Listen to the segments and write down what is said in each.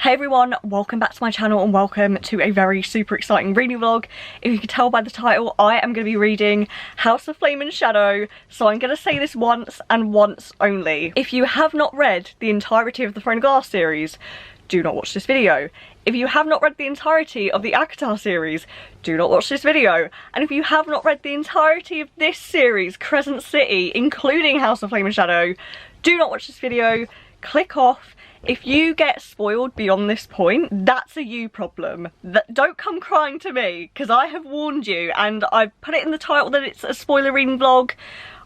Hey everyone, welcome back to my channel and welcome to a very super exciting reading vlog. If you can tell by the title, I am going to be reading House of Flame and Shadow, so I'm going to say this once and once only. If you have not read the entirety of the Throne of Glass series, do not watch this video. If you have not read the entirety of the ACOTAR series, do not watch this video. And if you have not read the entirety of this series, Crescent City, including House of Flame and Shadow, do not watch this video. Click off. If you get spoiled beyond this point, that's a you problem. Don't come crying to me, because I have warned you and I've put it in the title that it's a spoiler reading vlog.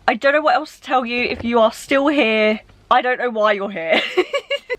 I don't know what else to tell you. If you are still here, I don't know why you're here.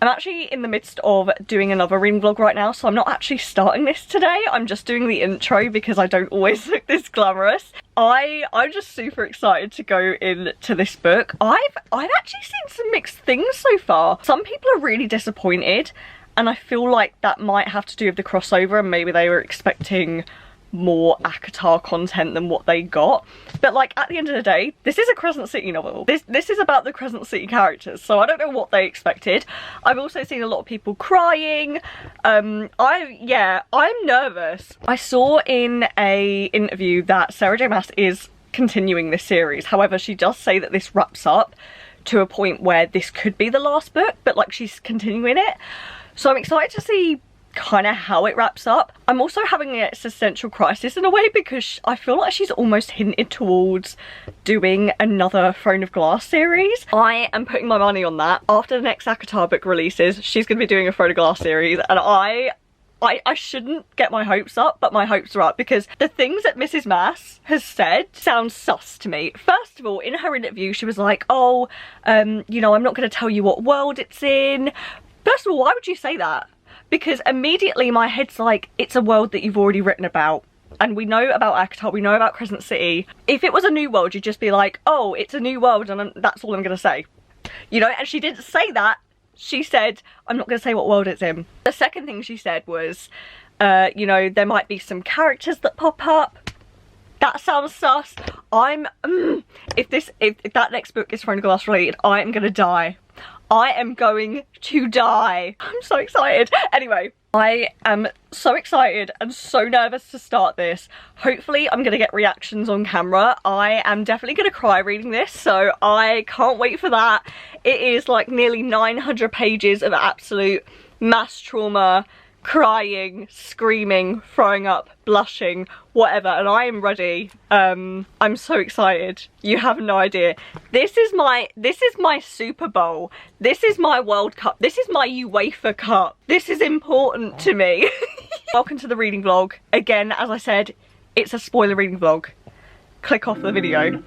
I'm actually in the midst of doing another reading vlog right now, so I'm not actually starting this today. I'm just doing the intro because I don't always look this glamorous. I'm just super excited to go into this book. I've actually seen some mixed things so far. Some people are really disappointed, and I feel like that might have to do with the crossover and maybe they were expecting more ACOTAR content than what they got. But like, at the end of the day, this is a Crescent City novel. This is about the Crescent City characters, so I don't know what they expected. I've also seen a lot of people crying. I'm nervous. I saw in a interview that Sarah J Maas is continuing this series. However, she does say that this wraps up to a point where this could be the last book, but like, she's continuing it. So I'm excited to see kind of how it wraps up. I'm also having an existential crisis in a way because I feel like she's almost hinted towards doing another Throne of Glass series. I am putting my money on that. After the next ACOTAR book releases, she's going to be doing a Throne of Glass series, and I shouldn't get my hopes up, but my hopes are up because the things that Mrs. Maas has said sound sus to me. First of all, in her interview, she was like, oh, you know, I'm not going to tell you what world it's in. First of all, why would you say that? Because immediately my head's like, it's a world that you've already written about. And we know about ACOTAR, we know about Crescent City. If it was a new world, you'd just be like, oh, it's a new world, and that's all I'm going to say. You know, and she didn't say that. She said, I'm not going to say what world it's in. The second thing she said was, you know, there might be some characters that pop up. That sounds sus. If that next book is Throne of Glass related, I am going to die. I am going to die. I'm so excited. Anyway, I am so excited and so nervous to start this. Hopefully I'm going to get reactions on camera. I am definitely going to cry reading this, so I can't wait for that. It is like nearly 900 pages of absolute mass trauma, crying, screaming, throwing up, blushing, whatever, and I am ready. I'm so excited. You have no idea. This is my Super Bowl. This is my World Cup. This is my UEFA Cup. This is important to me. Welcome to the reading vlog. Again, as I said, it's a spoiler reading vlog. Click off the video.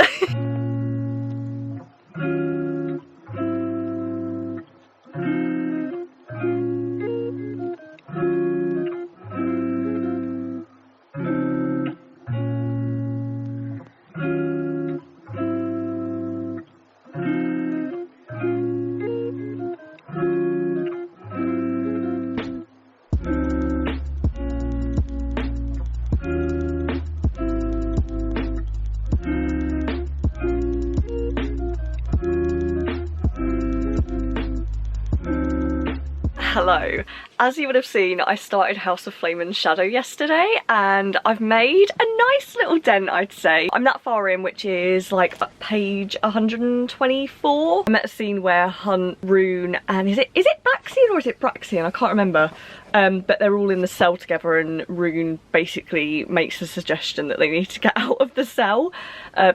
Hello. As you would have seen, I started House of Flame and Shadow yesterday and I've made a nice little dent, I'd say. I'm that far in, which is like page 124. I'm at a scene where Hunt, Rune, and is it Baxian or is it Braxian? I can't remember. But they're all in the cell together and Rune basically makes a suggestion that they need to get out of the cell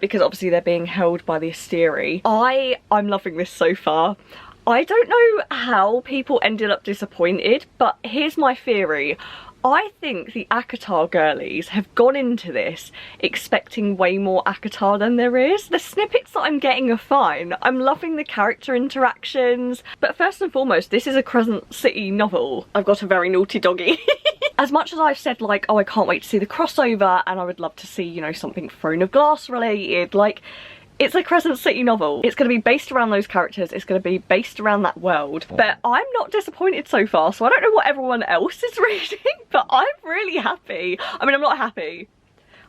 because obviously they're being held by the Asteri. I'm loving this so far. I don't know how people ended up disappointed, but here's my theory. I think the ACOTAR girlies have gone into this expecting way more ACOTAR than there is. The snippets that I'm getting are fine. I'm loving the character interactions. But first and foremost, this is a Crescent City novel. I've got a very naughty doggy. As much as I've said like, oh, I can't wait to see the crossover and I would love to see, you know, something Throne of Glass related, like, it's a Crescent City novel. It's going to be based around those characters. It's going to be based around that world. But I'm not disappointed so far, so I don't know what everyone else is reading, but I'm really happy. I mean, I'm not happy.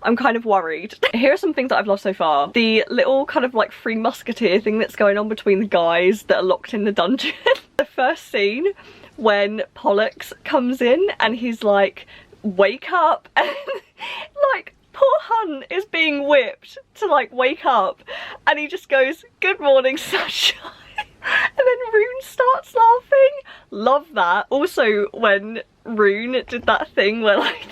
I'm kind of worried. Here are some things that I've loved so far. The little kind of like Three Musketeer thing that's going on between the guys that are locked in the dungeon. The first scene when Pollux comes in and he's like, wake up, and like poor Hunt is being whipped to like wake up, and he just goes, good morning sunshine. And then Rune starts laughing. Love that. Also when Rune did that thing where like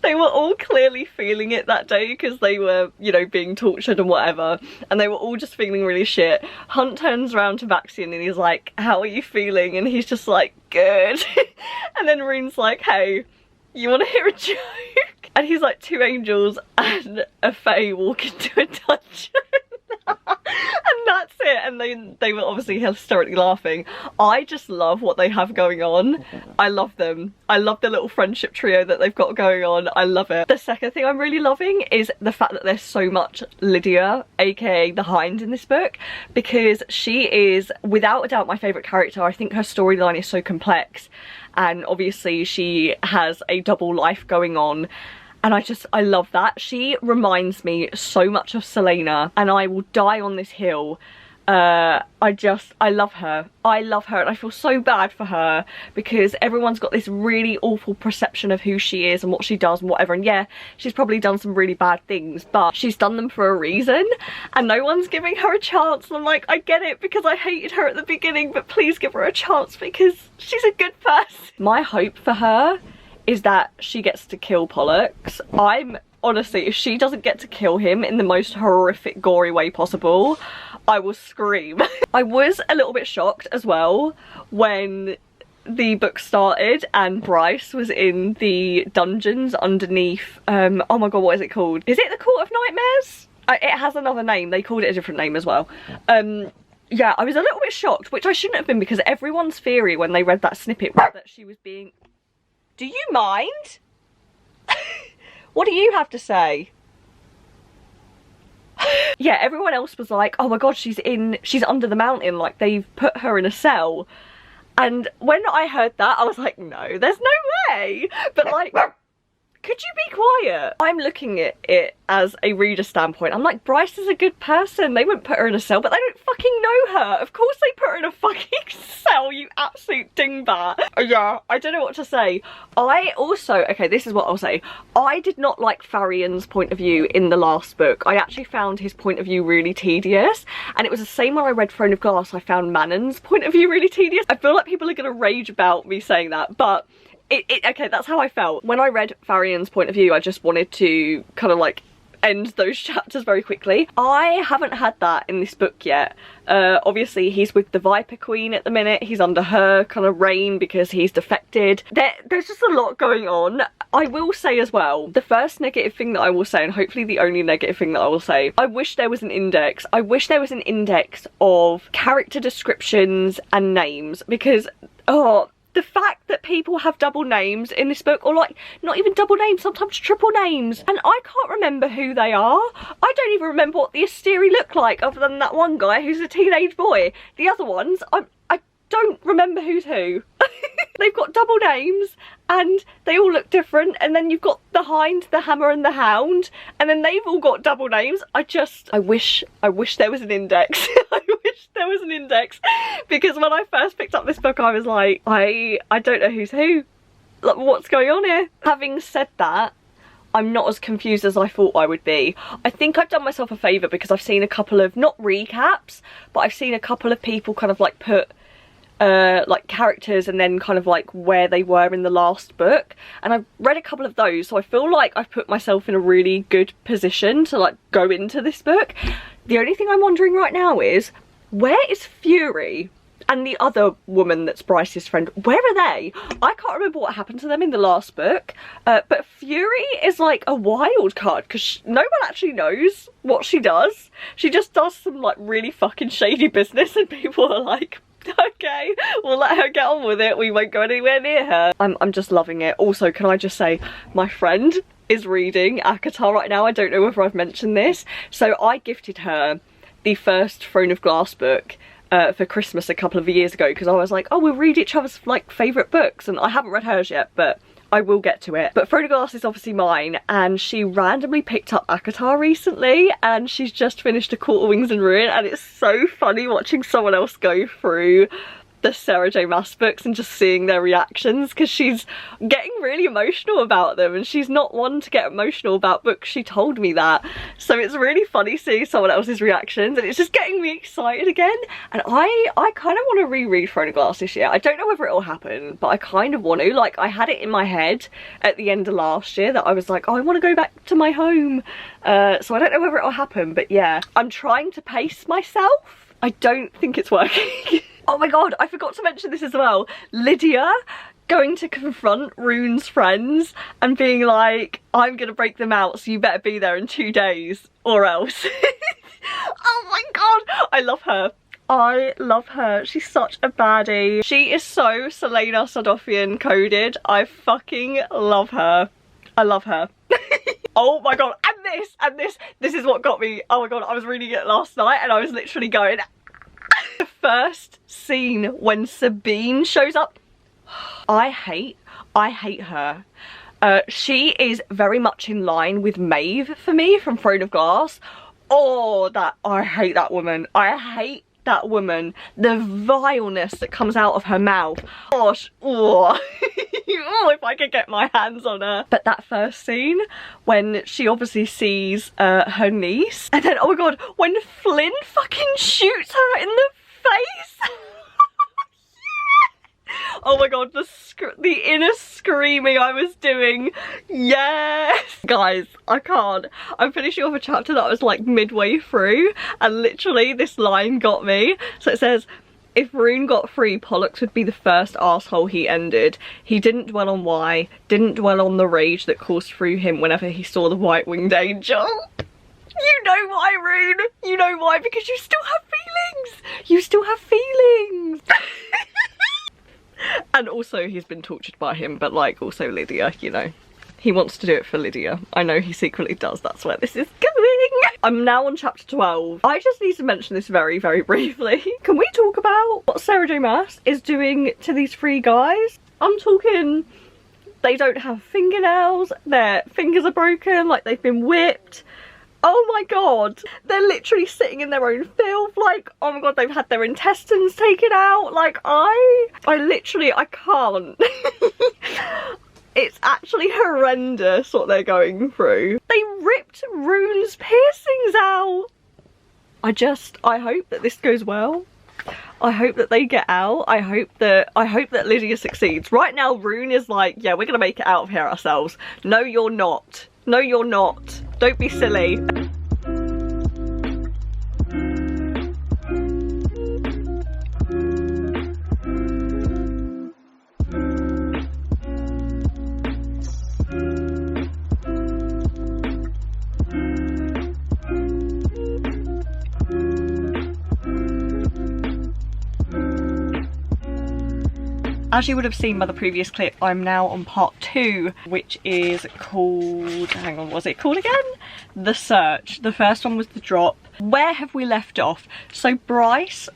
they were all clearly feeling it that day because they were, you know, being tortured and whatever, and they were all just feeling really shit. Hunt turns around to Vaxian and he's like, how are you feeling? And he's just like, good. And then Rune's like, hey, you want to hear a joke? And he's like, 2 angels and a fae walk into a dungeon. And that's it. And they were obviously hysterically laughing. I just love what they have going on. I love them. I love the little friendship trio that they've got going on. I love it. The second thing I'm really loving is the fact that there's so much Lydia, aka the Hind, in this book, because she is without a doubt my favourite character. I think her storyline is so complex, and obviously she has a double life going on. And I love that. She reminds me so much of Selena, and I will die on this hill. I love her. I love her, and I feel so bad for her because everyone's got this really awful perception of who she is and what she does and whatever. And yeah, she's probably done some really bad things, but she's done them for a reason, and no one's giving her a chance. And I'm like, I get it because I hated her at the beginning, but please give her a chance because she's a good person. My hope for her is that she gets to kill Pollux. Honestly, if she doesn't get to kill him in the most horrific, gory way possible, I will scream. I was a little bit shocked as well when the book started and Bryce was in the dungeons underneath, oh my god, what is it called? Is it the Court of Nightmares? It has another name. They called it a different name as well. Yeah, I was a little bit shocked, which I shouldn't have been because everyone's theory when they read that snippet was that she was being... Do you mind? What do you have to say? Yeah, everyone else was like, oh my god, she's under the mountain, like they've put her in a cell. And when I heard that, I was like, no, there's no way. But like, could you be quiet? I'm looking at it as a reader standpoint. I'm like, Bryce is a good person. They wouldn't put her in a cell, but they don't fucking know her. Of course they put her in a fucking cell, you absolute dingbat. Yeah, I don't know what to say. I also, okay, this is what I'll say. I did not like Farian's point of view in the last book. I actually found his point of view really tedious. And it was the same when I read Throne of Glass. I found Manon's point of view really tedious. I feel like people are going to rage about me saying that, but okay, that's how I felt. When I read Farian's point of view, I just wanted to kind of like end those chapters very quickly. I haven't had that in this book yet. Obviously he's with the Viper Queen at the minute. He's under her kind of reign because he's defected. There's just a lot going on. I will say as well, the first negative thing that I will say, and hopefully the only negative thing that I will say, I wish there was an index. I wish there was an index of character descriptions and names, because, oh, the fact that people have double names in this book, or like not even double names, sometimes triple names, and I can't remember who they are. I don't even remember what the Asteri look like other than that one guy who's a teenage boy. The other ones, I don't remember who's who. They've got double names and they all look different, and then you've got the Hind, the Hammer and the Hound, and then they've all got double names. I wish there was an index. I wish there was an index, because when I first picked up this book I was like, I don't know who's who. Like, what's going on here? Having said that, I'm not as confused as I thought I would be. I think I've done myself a favour because I've seen a couple of, not recaps, but I've seen a couple of people kind of like put like characters and then kind of like where they were in the last book, and I've read a couple of those, so I feel like I've put myself in a really good position to like go into this book. The only thing I'm wondering right now is, where is Fury and the other woman that's Bryce's friend? Where are they? I can't remember what happened to them in the last book, but Fury is like a wild card because no one actually knows what she does. She just does some like really fucking shady business, and people are like, okay, we'll let her get on with it, we won't go anywhere near her. I'm just loving it. Also, can I just say, my friend is reading ACOTAR right now. I don't know whether I've mentioned this. So I gifted her the first Throne of Glass book for Christmas a couple of years ago, because I was like, oh, we'll read each other's like favourite books, and I haven't read hers yet, but I will get to it. But Throne of Glass is obviously mine, and she randomly picked up ACOTAR recently, and she's just finished A Court of Wings and Ruin, and it's so funny watching someone else go through the Sarah J Maas books and just seeing their reactions, because she's getting really emotional about them and she's not one to get emotional about books. She told me that. So it's really funny seeing someone else's reactions and it's just getting me excited again. And I kind of want to reread Throne of Glass this year. I don't know whether it'll happen, but I kind of want to. Like, I had it in my head at the end of last year that I was like, oh, I want to go back to my home. So I don't know whether it'll happen, but yeah, I'm trying to pace myself. I don't think it's working. Oh my god, I forgot to mention this as well. Lydia going to confront Rune's friends and being like, I'm gonna break them out, so you better be there in 2 days or else. Oh my god, I love her. I love her. She's such a baddie. She is so Selena Sardofian coded. I fucking love her. I love her. Oh my god, and this is what got me. Oh my god, I was reading it last night and I was literally going, the first scene when Sabine shows up, I hate her. She is very much in line with Maeve for me from Throne of Glass. Oh, I hate that woman. I hate that woman. The vileness that comes out of her mouth. Gosh, oh. Oh, if I could get my hands on her. But that first scene when she obviously sees her niece, and then, oh my god, when Flynn fucking shoots her in the face. Oh my god, the inner screaming I was doing. Yes! Guys, I can't. I'm finishing off a chapter that I was like midway through and literally this line got me. So it says, if Rune got free, Pollux would be the first arsehole he ended. He didn't dwell on why, didn't dwell on the rage that coursed through him whenever he saw the white-winged angel. You know why, Rune? You know why? Because you still have feelings! You still have feelings! And also he's been tortured by him, but like also Lydia, you know. He wants to do it for Lydia. I know he secretly does, that's where this is going. I'm now on chapter 12. I just need to mention this very, very briefly. Can we talk about what Sarah J Maas is doing to these 3 guys? I'm talking, they don't have fingernails, their fingers are broken, like they've been whipped. Oh my god, they're literally sitting in their own filth. Like, oh my god, they've had their intestines taken out. Like, I literally, I can't. It's actually horrendous what they're going through. They ripped Rune's piercings out. I hope that this goes well. I hope that they get out. I hope that Lydia succeeds. Right now, Rune is like, yeah, we're gonna make it out of here ourselves. No, you're not. No, you're not. Don't be silly. As you would have seen by the previous clip, I'm now on part 2, which is called, hang on, what was it called again? The Search. The first one was The Drop. Where have we left off? So Bryce,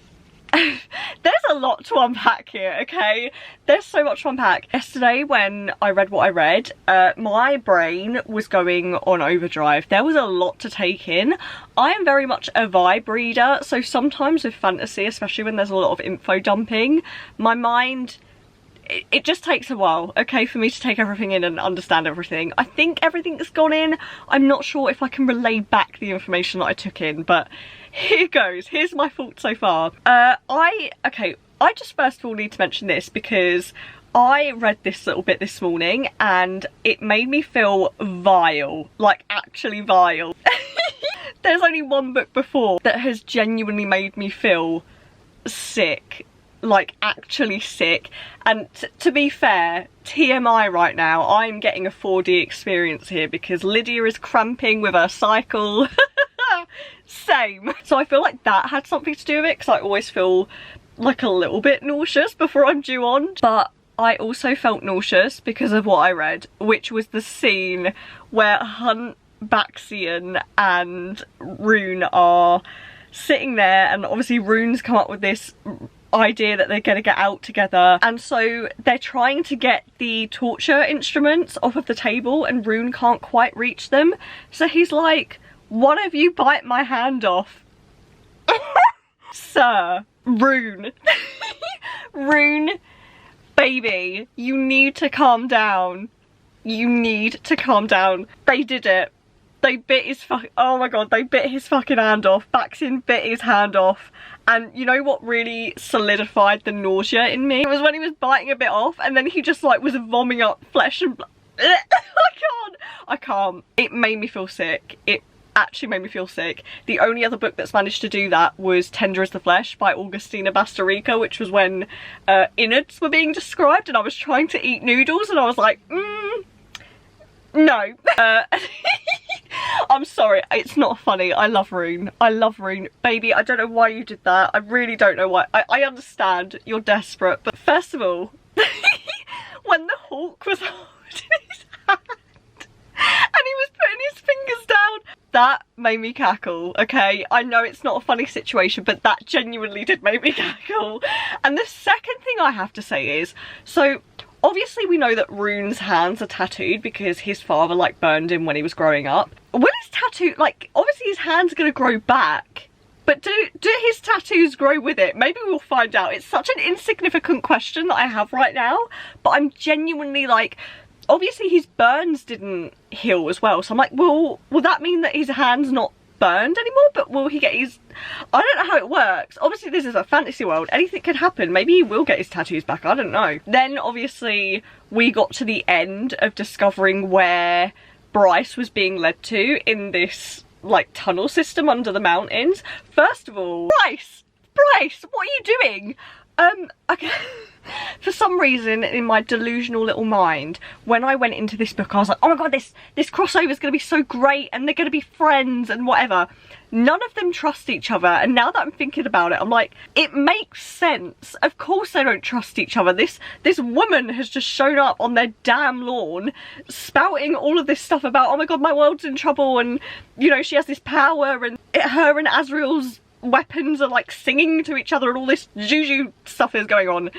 there's a lot to unpack here, okay? There's so much to unpack. Yesterday when I read what I read, my brain was going on overdrive. There was a lot to take in. I am very much a vibe reader, so sometimes with fantasy, especially when there's a lot of info dumping, my mind, it just takes a while, okay, for me to take everything in and understand everything. I think everything that's gone in, I'm not sure if I can relay back the information that I took in, but here goes. Here's my thoughts so far. I just first of all need to mention this because I read this little bit this morning and it made me feel vile, like actually vile. There's only one book before that has genuinely made me feel sick. Like actually sick, and to be fair, TMI right now, I'm getting a 4D experience here because Lydia is cramping with her cycle. Same. So I feel like that had something to do with it because I always feel like a little bit nauseous before I'm due on, but I also felt nauseous because of what I read, which was the scene where Hunt, Baxian and Rune are sitting there, and obviously Rune's come up with this idea that they're gonna get out together, and so they're trying to get the torture instruments off of the table and Rune can't quite reach them, so he's like, one of you bite my hand off. Sir, Rune. Rune, baby, you need to calm down. You need to calm down. They did it. They bit his oh my god, they bit his fucking hand off. Baxin bit his hand off. And you know what really solidified the nausea in me? It was when he was biting a bit off and then he just like was vomiting up flesh and blood. I can't. It made me feel sick. It actually made me feel sick. The only other book that's managed to do that was Tender as the Flesh by Augustina Bastarrica, which was when innards were being described and I was trying to eat noodles and I was like, no. I'm sorry, it's not funny. I love Rune. I love Rune. Baby, I don't know why you did that. I really don't know why. I understand you're desperate, but first of all, when the hawk was holding his hand and he was putting his fingers down, that made me cackle, okay? I know it's not a funny situation, but that genuinely did make me cackle. And the second thing I have to say is, so obviously we know that Rune's hands are tattooed because his father like burned him when he was growing up. Will his tattoo, like obviously his hands are gonna grow back, but do his tattoos grow with it? Maybe we'll find out. It's such an insignificant question that I have right now, but I'm genuinely like, obviously his burns didn't heal as well, so I'm like, will that mean that his hand's not burned anymore? But will he get his, I don't know how it works. Obviously this is a fantasy world, anything could happen. Maybe he will get his tattoos back, I don't know. Then obviously we got to the end of discovering where Bryce was being led to in this like tunnel system under the mountains. First of all, Bryce, what are you doing? Okay. For some reason in my delusional little mind, when I went into this book I was like, oh my god, this crossover is going to be so great and they're going to be friends and whatever. None of them trust each other, and now that I'm thinking about it I'm like, it makes sense. Of course they don't trust each other. This woman has just shown up on their damn lawn spouting all of this stuff about, oh my god, my world's in trouble, and you know she has this power, and her and Azriel's weapons are like singing to each other and all this juju stuff is going on.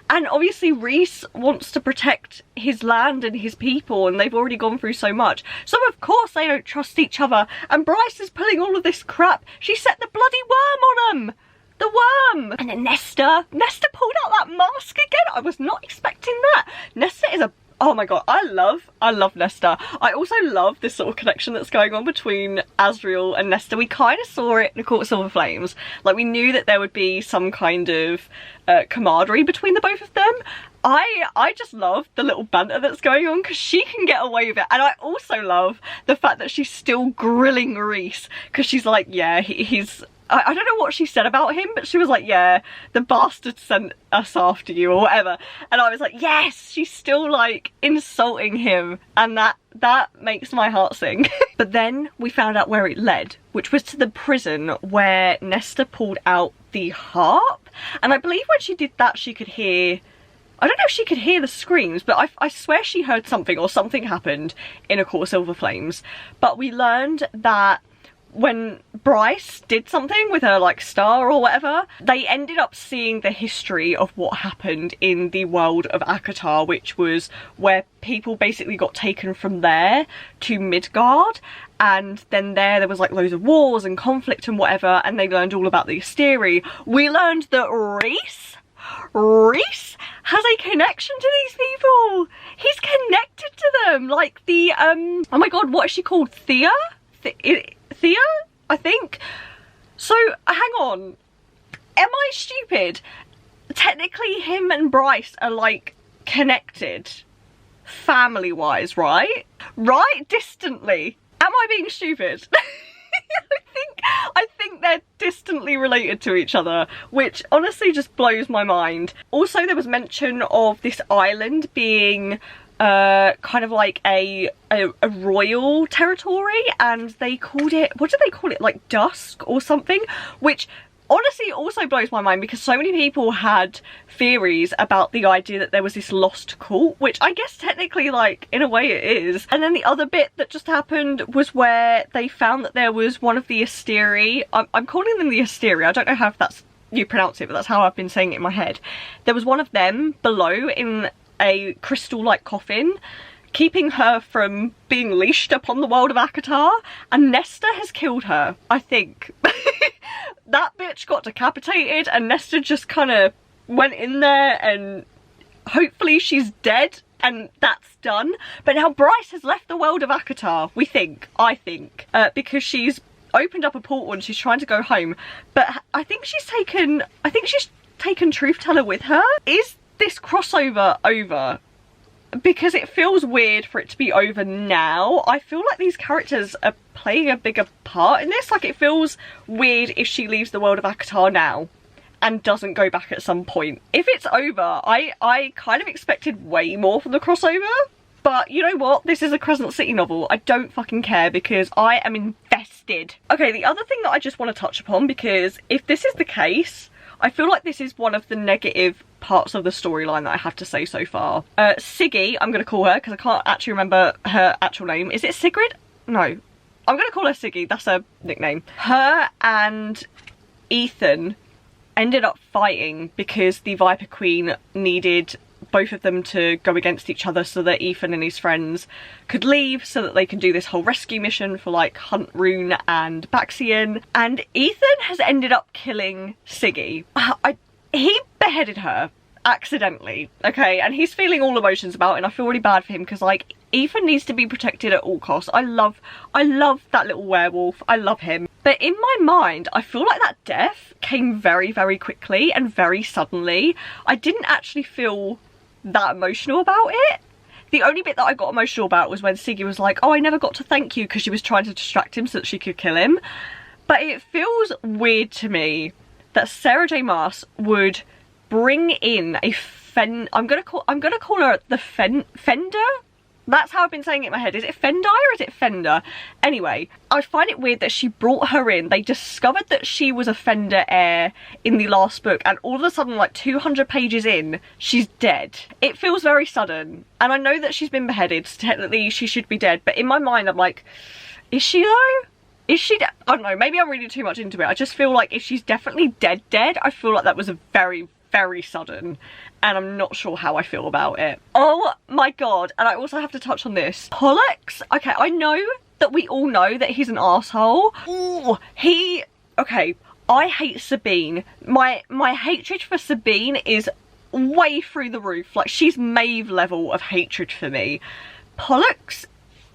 And obviously Rhys wants to protect his land and his people, and they've already gone through so much. So of course they don't trust each other, and Bryce is pulling all of this crap. She set the bloody worm on them. The worm. And then Nesta pulled out that mask again. I was not expecting that. Nesta is a, oh my god, I love Nesta. I also love this sort of connection that's going on between Azriel and Nesta. We kind of saw it in A Court of Silver Flames. Like we knew that there would be some kind of camaraderie between the both of them. I just love the little banter that's going on because she can get away with it. And I also love the fact that she's still grilling Rhys because she's like, yeah, he's... I don't know what she said about him, but she was like, yeah, the bastard sent us after you or whatever. And I was like, yes, she's still like insulting him, and that makes my heart sing. But then we found out where it led, which was to the prison where Nesta pulled out the harp. And I believe when she did that she could hear, I don't know if she could hear the screams, but I swear she heard something, or something happened in A Court of Silver Flames. But we learned that when Bryce did something with her like star or whatever, they ended up seeing the history of what happened in the world of ACOTAR, which was where people basically got taken from there to Midgard, and then there was like loads of wars and conflict and whatever, and they learned all about the Asteri. We learned that Rhys has a connection to these people. He's connected to them, like the oh my god, what is she called? Thea, I think. So hang on, am I stupid? Technically him and Bryce are like connected family wise, right? Distantly. Am I being stupid? I think they're distantly related to each other, which honestly just blows my mind. Also there was mention of this island being kind of like a royal territory, and they called it, what did they call it, like Dusk or something, which honestly also blows my mind because so many people had theories about the idea that there was this lost cult, which I guess technically like in a way it is. And then the other bit that just happened was where they found that there was one of the Asteri, I'm calling them the Asteri, I don't know how that's you pronounce it, but that's how I've been saying it in my head. There was one of them below in a crystal-like coffin, keeping her from being leashed upon the world of ACOTAR, and Nesta has killed her, I think. That bitch got decapitated and Nesta just kind of went in there and hopefully she's dead and that's done. But now Bryce has left the world of ACOTAR, I think, because she's opened up a portal and she's trying to go home. But I think she's taken Truth Teller with her. Is this crossover over? Because it feels weird for it to be over now. I feel like these characters are playing a bigger part in this. Like, it feels weird if she leaves the world of ACOTAR now and doesn't go back at some point. If it's over, I kind of expected way more from the crossover. But you know what? This is a Crescent City novel. I don't fucking care because I am invested. Okay, the other thing that I just want to touch upon, because if this is the case, I feel like this is one of the negative parts of the storyline that I have to say so far. Siggy, I'm going to call her because I can't actually remember her actual name. Is it Sigrid? No. I'm going to call her Siggy. That's her nickname. Her and Ethan ended up fighting because the Viper Queen needed both of them to go against each other so that Ethan and his friends could leave so that they can do this whole rescue mission for like Hunt Rune and Baxian. And Ethan has ended up killing Siggy. He beheaded her accidentally, okay, and he's feeling all emotions about it, and I feel really bad for him because like Ethan needs to be protected at all costs. I love that little werewolf. I love him. But in my mind, I feel like that death came very, very quickly and very suddenly. I didn't actually feel that emotional about it. The only bit that I got emotional about was when Siggy was like, oh, I never got to thank you, because she was trying to distract him so that she could kill him. But it feels weird to me that Sarah J Maas would bring in a I'm gonna call her the Fender? That's how I've been saying it in my head. Is it Fendai or is it Fender? Anyway, I find it weird that she brought her in. They discovered that she was a Fender heir in the last book, and all of a sudden, like 200 pages in, she's dead. It feels very sudden. And I know that she's been beheaded, so technically she should be dead. But in my mind, I'm like, is she though? Is she I don't know, maybe I'm reading too much into it. I just feel like if she's definitely dead, I feel like that was a very, very sudden, and I'm not sure how I feel about it. Oh my god, and I also have to touch on this. Pollux, okay, I know that we all know that he's an arsehole. Ooh, okay, I hate Sabine. My hatred for Sabine is way through the roof. Like, she's Maeve level of hatred for me. Pollux,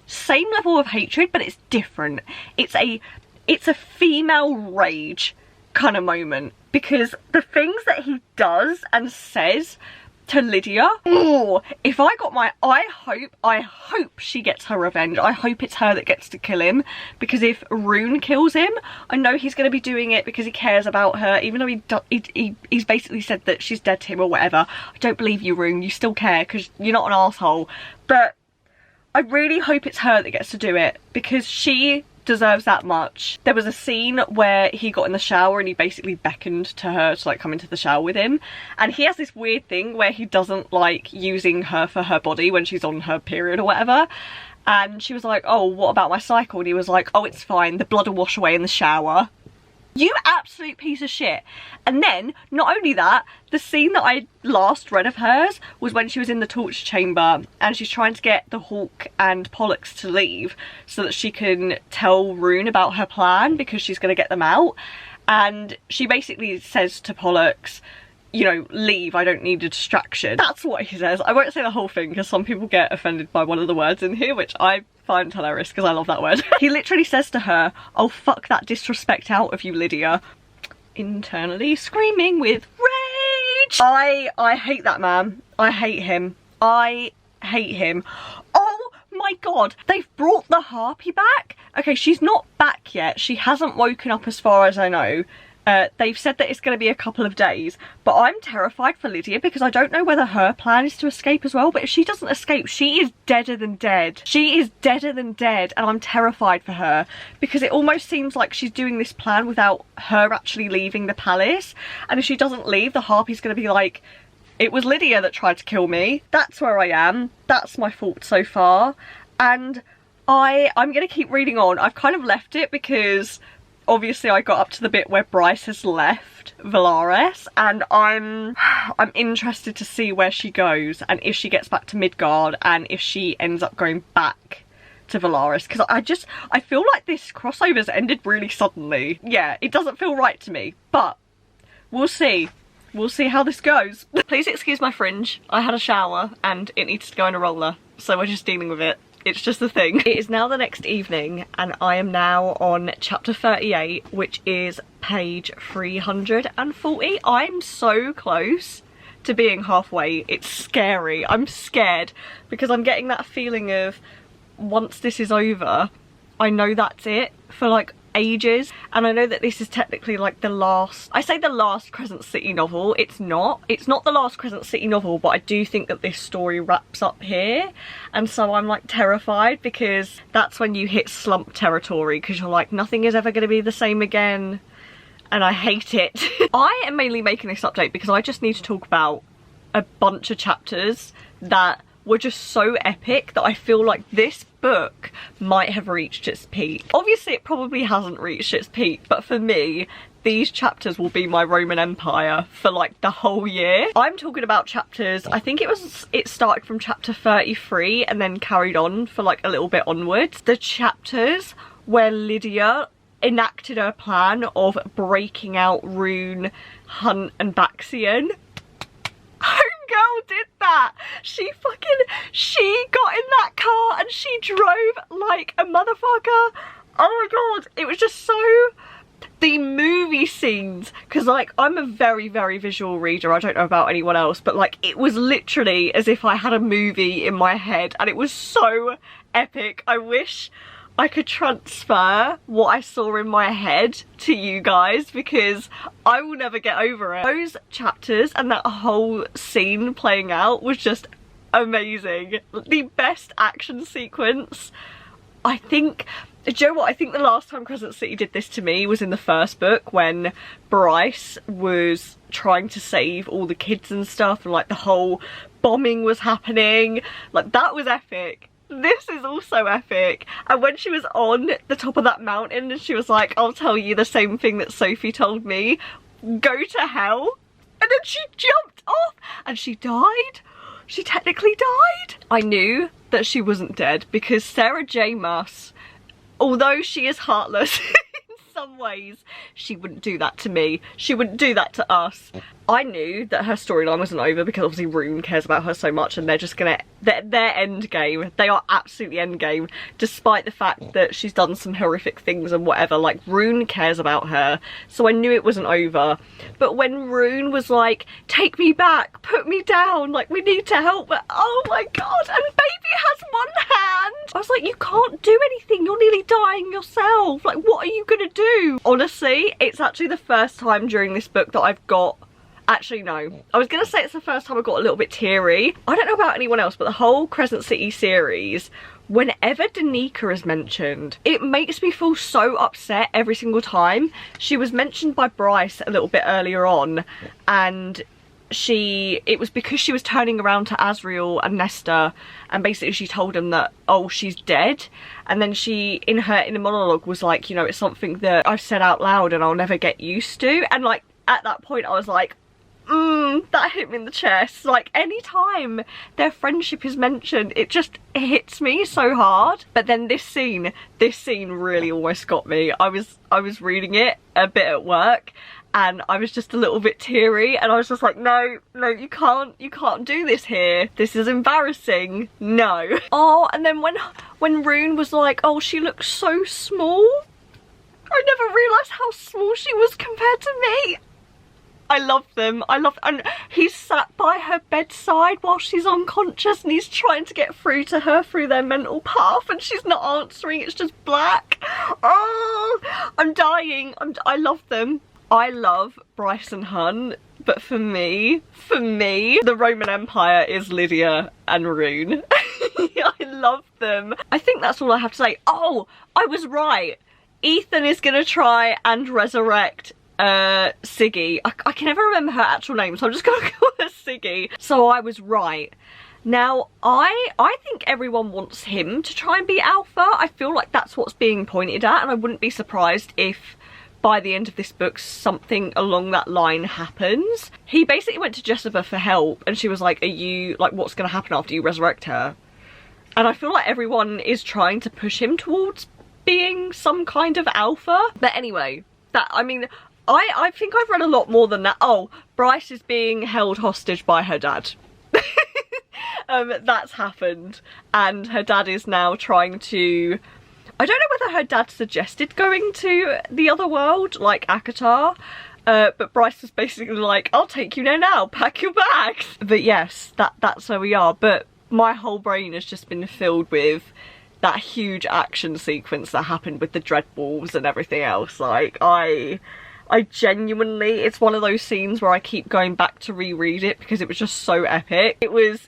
same level of hatred, but it's different. It's a female rage kind of moment, because the things that he does and says to Lydia, ooh, if I got I hope she gets her revenge. I hope it's her that gets to kill him, because if Rune kills him, I know he's going to be doing it because he cares about her, even though he's basically said that she's dead to him or whatever. I don't believe you, Rune. You still care because you're not an asshole. But I really hope it's her that gets to do it, because she deserves that much. There was a scene where he got in the shower and he basically beckoned to her to like come into the shower with him, and he has this weird thing where he doesn't like using her for her body when she's on her period or whatever. And she was like, oh, what about my cycle? And he was like, oh, it's fine, the blood will wash away in the shower. You absolute piece of shit. And then, not only that, the scene that I last read of hers was when she was in the torture chamber and she's trying to get the Hawk and Pollux to leave so that she can tell Rune about her plan, because she's going to get them out. And she basically says to Pollux, you know, leave, I don't need a distraction. That's what he says. I won't say the whole thing because some people get offended by one of the words in here, which I find hilarious because I love that word. He literally says to her, oh, fuck that disrespect out of you, Lydia. Internally screaming with rage. I hate that man. I hate him. I hate him. Oh my god, they've brought the Harpy back. Okay, she's not back yet. She hasn't woken up as far as I know. They've said that it's going to be a couple of days, but I'm terrified for Lydia because I don't know whether her plan is to escape as well. But if she doesn't escape, she is deader than dead. She is deader than dead, and I'm terrified for her because it almost seems like she's doing this plan without her actually leaving the palace. And if she doesn't leave, the Harpy's going to be like, it was Lydia that tried to kill me. That's where I am. That's my fault so far. And I'm going to keep reading on. I've kind of left it because obviously I got up to the bit where Bryce has left Valaris, and I'm interested to see where she goes and if she gets back to Midgard and if she ends up going back to Valaris, because I feel like this crossover's ended really suddenly. Yeah, it doesn't feel right to me, but we'll see. we'll see how this goes. Please excuse my fringe. I had a shower and it needs to go in a roller, so we're just dealing with it. It's just a thing. It is now the next evening and I am now on chapter 38, which is page 340. I'm so close to being halfway. It's scary. I'm scared because I'm getting that feeling of once this is over, I know that's it for like ages, and I know that this is technically like the last, I say the last Crescent City novel. It's not the last Crescent City novel, but I do think that this story wraps up here, and so I'm like terrified because that's when you hit slump territory, because you're like, nothing is ever going to be the same again, and I hate it. I am mainly making this update because I just need to talk about a bunch of chapters that were just so epic that I feel like this book might have reached its peak. Obviously it probably hasn't reached its peak, but for me these chapters will be my Roman Empire for like the whole year. I'm talking about chapters, I think it started from chapter 33 and then carried on for like a little bit onwards. The chapters where Lydia enacted her plan of breaking out Rune, Hunt and Baxian. Homegirl did that. She got in that car and she drove like a motherfucker. Oh my god, it was just so, the movie scenes, because like I'm a very visual reader, I don't know about anyone else, but like it was literally as if I had a movie in my head and it was so epic. I wish I could transfer what I saw in my head to you guys because I will never get over it. Those chapters and that whole scene playing out was just amazing. The best action sequence. I think, do you know what? I think the last time Crescent City did this to me was in the first book when Bryce was trying to save all the kids and stuff, and like the whole bombing was happening. Like that was epic. This is also epic. And when she was on the top of that mountain and she was like, I'll tell you the same thing that Sophie told me, go to hell. And then she jumped off and she died. She technically died. I knew that she wasn't dead because Sarah J. Maas, although she is heartless in some ways, she wouldn't do that to me. She wouldn't do that to us. I knew that her storyline wasn't over because obviously Rune cares about her so much and they're just gonna, they're end game. They are absolutely end game, despite the fact that she's done some horrific things and whatever. Like Rune cares about her, so I knew it wasn't over. But when Rune was like, take me back, put me down, like we need to help her, oh my god, and Baby has one hand. I was like, you can't do anything, you're nearly dying yourself, like what are you gonna do? Honestly, it's actually the first time during this book that I've got, actually no, I was gonna say it's the first time I got a little bit teary. I don't know about anyone else, but the whole Crescent City series, whenever Danica is mentioned, it makes me feel so upset every single time. She was mentioned by Bryce a little bit earlier on, and it was because she was turning around to Asriel and Nesta, and basically she told him that, oh, she's dead. And then she, in her inner monologue, was like, you know, it's something that I've said out loud and I'll never get used to. And like at that point I was like, that hit me in the chest. Like anytime their friendship is mentioned, it just hits me so hard. But then this scene really almost got me. I was reading it a bit at work and I was just a little bit teary and I was just like, no, you can't do this here. This is embarrassing. No. Oh, and then when Rune was like, oh, she looks so small. I never realised how small she was compared to me. I love them. And he's sat by her bedside while she's unconscious and he's trying to get through to her through their mental path and she's not answering, it's just black. Oh, I'm dying. I love them. I love Bryce and Hunt, but for me, the Roman Empire is Lydia and Rune. I love them. I think that's all I have to say. Oh, I was right. Ethan is gonna try and resurrect Siggy. I can never remember her actual name, so I'm just gonna call her Siggy. So I was right. Now, I think everyone wants him to try and be Alpha. I feel like that's what's being pointed at, and I wouldn't be surprised if by the end of this book something along that line happens. He basically went to Jessica for help, and she was like, are you, like, what's gonna happen after you resurrect her? And I feel like everyone is trying to push him towards being some kind of Alpha. But anyway, I mean, I think I've read a lot more than that. Oh, Bryce is being held hostage by her dad. That's happened, and her dad is now trying to... I don't know whether her dad suggested going to the other world, like Akatar, but Bryce was basically like, I'll take you there now, pack your bags. But yes, that's where we are. But my whole brain has just been filled with that huge action sequence that happened with the Dreadwolves and everything else. Like, I genuinely, it's one of those scenes where I keep going back to reread it because it was just so epic. It was,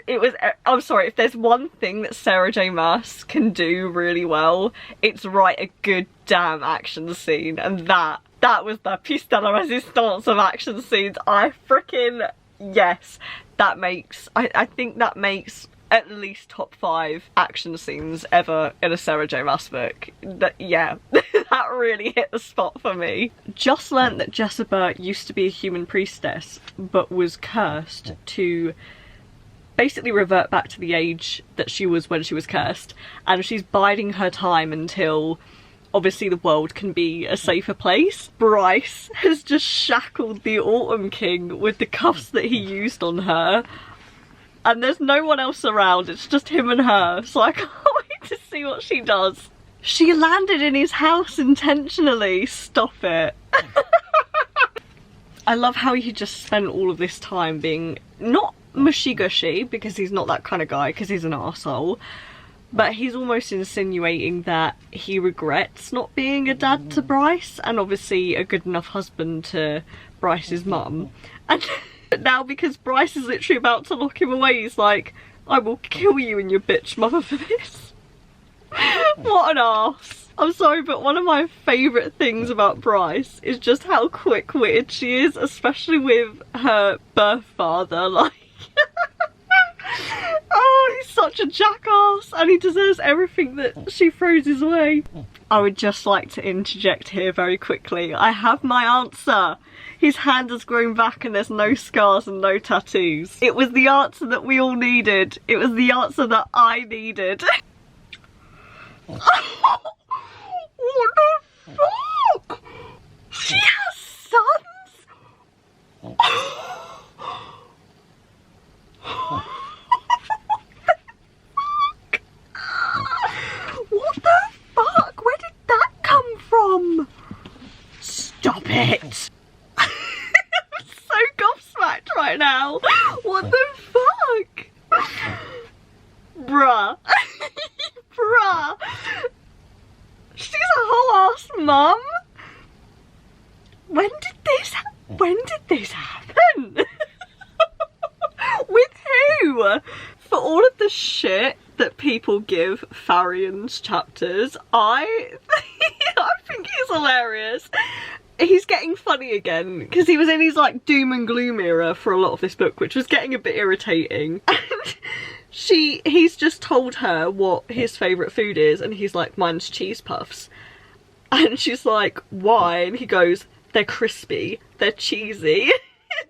I'm sorry, if there's one thing that Sarah J Maas can do really well, it's write a good damn action scene, and that was the piece de la resistance of action scenes. I freaking, yes, that makes, I think that makes at least top 5 action scenes ever in a Sarah J Maas book. Yeah, that really hit the spot for me. Just learnt that Jessica used to be a human priestess, but was cursed to basically revert back to the age that she was when she was cursed, and she's biding her time until obviously the world can be a safer place. Bryce has just shackled the Autumn King with the cuffs that he used on her, and there's no one else around, it's just him and her, so I can't wait to see what she does. She landed in his house intentionally, stop it. I love how he just spent all of this time being not mushy-gushy, because he's not that kind of guy, because he's an arsehole, but he's almost insinuating that he regrets not being a dad to Bryce, and obviously a good enough husband to Bryce's mum. And now, because Bryce is literally about to lock him away, he's like, I will kill you and your bitch mother for this. What an arse. I'm sorry, but one of my favourite things about Bryce is just how quick-witted she is, especially with her birth father, like... Oh, he's such a jackass, and he deserves everything that she throws his way. I would just like to interject here very quickly. I have my answer. His hand has grown back and there's no scars and no tattoos. It was the answer that we all needed. It was the answer that I needed. What the fuck? She has sons? What the fuck? Where did that come from? Stop it! I'm so gobsmacked right now. What the fuck? Bruh. Bruh. She's a whole ass mum. When did this happen? With who? For all of the shit that people give Farion's chapters, I think he's hilarious. He's getting funny again, because he was in his like doom and gloom era for a lot of this book, which was getting a bit irritating. And he's just told her what his favourite food is, and he's like, mine's cheese puffs. And she's like, why? And he goes, they're crispy, they're cheesy.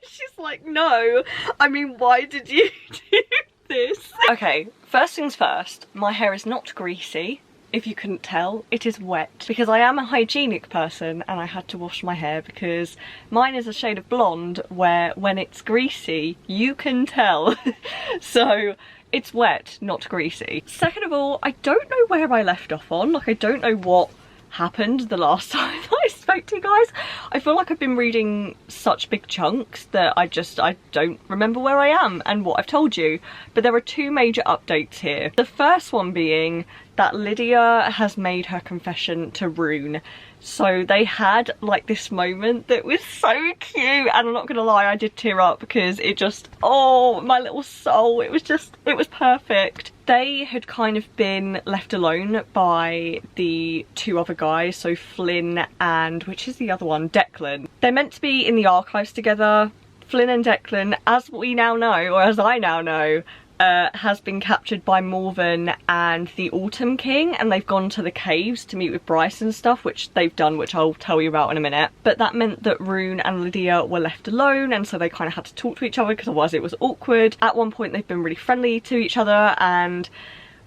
She's like, no, I mean, why did you do this? Okay, first things first, my hair is not greasy. If you couldn't tell, it is wet, because I am a hygienic person and I had to wash my hair because mine is a shade of blonde where when it's greasy, you can tell. So it's wet, not greasy. Second of all, I don't know where I left off on, like I don't know what happened the last time that I spoke to you guys. I feel like I've been reading such big chunks that I don't remember where I am and what I've told you. But there are two major updates here. The first one being that Lydia has made her confession to Rune. So they had like this moment that was so cute, and I'm not gonna lie, I did tear up because it just, oh my little soul, it was perfect. They had kind of been left alone by the two other guys, so Flynn and, which is the other one, Declan. They're meant to be in the archives together. Flynn and Declan, as we now know, or as I now know, has been captured by Morven and the Autumn King, and they've gone to the caves to meet with Bryce and stuff, which they've done, which I'll tell you about in a minute. But that meant that Rune and Lydia were left alone, and so they kind of had to talk to each other because otherwise it was awkward. At one point they've been really friendly to each other, and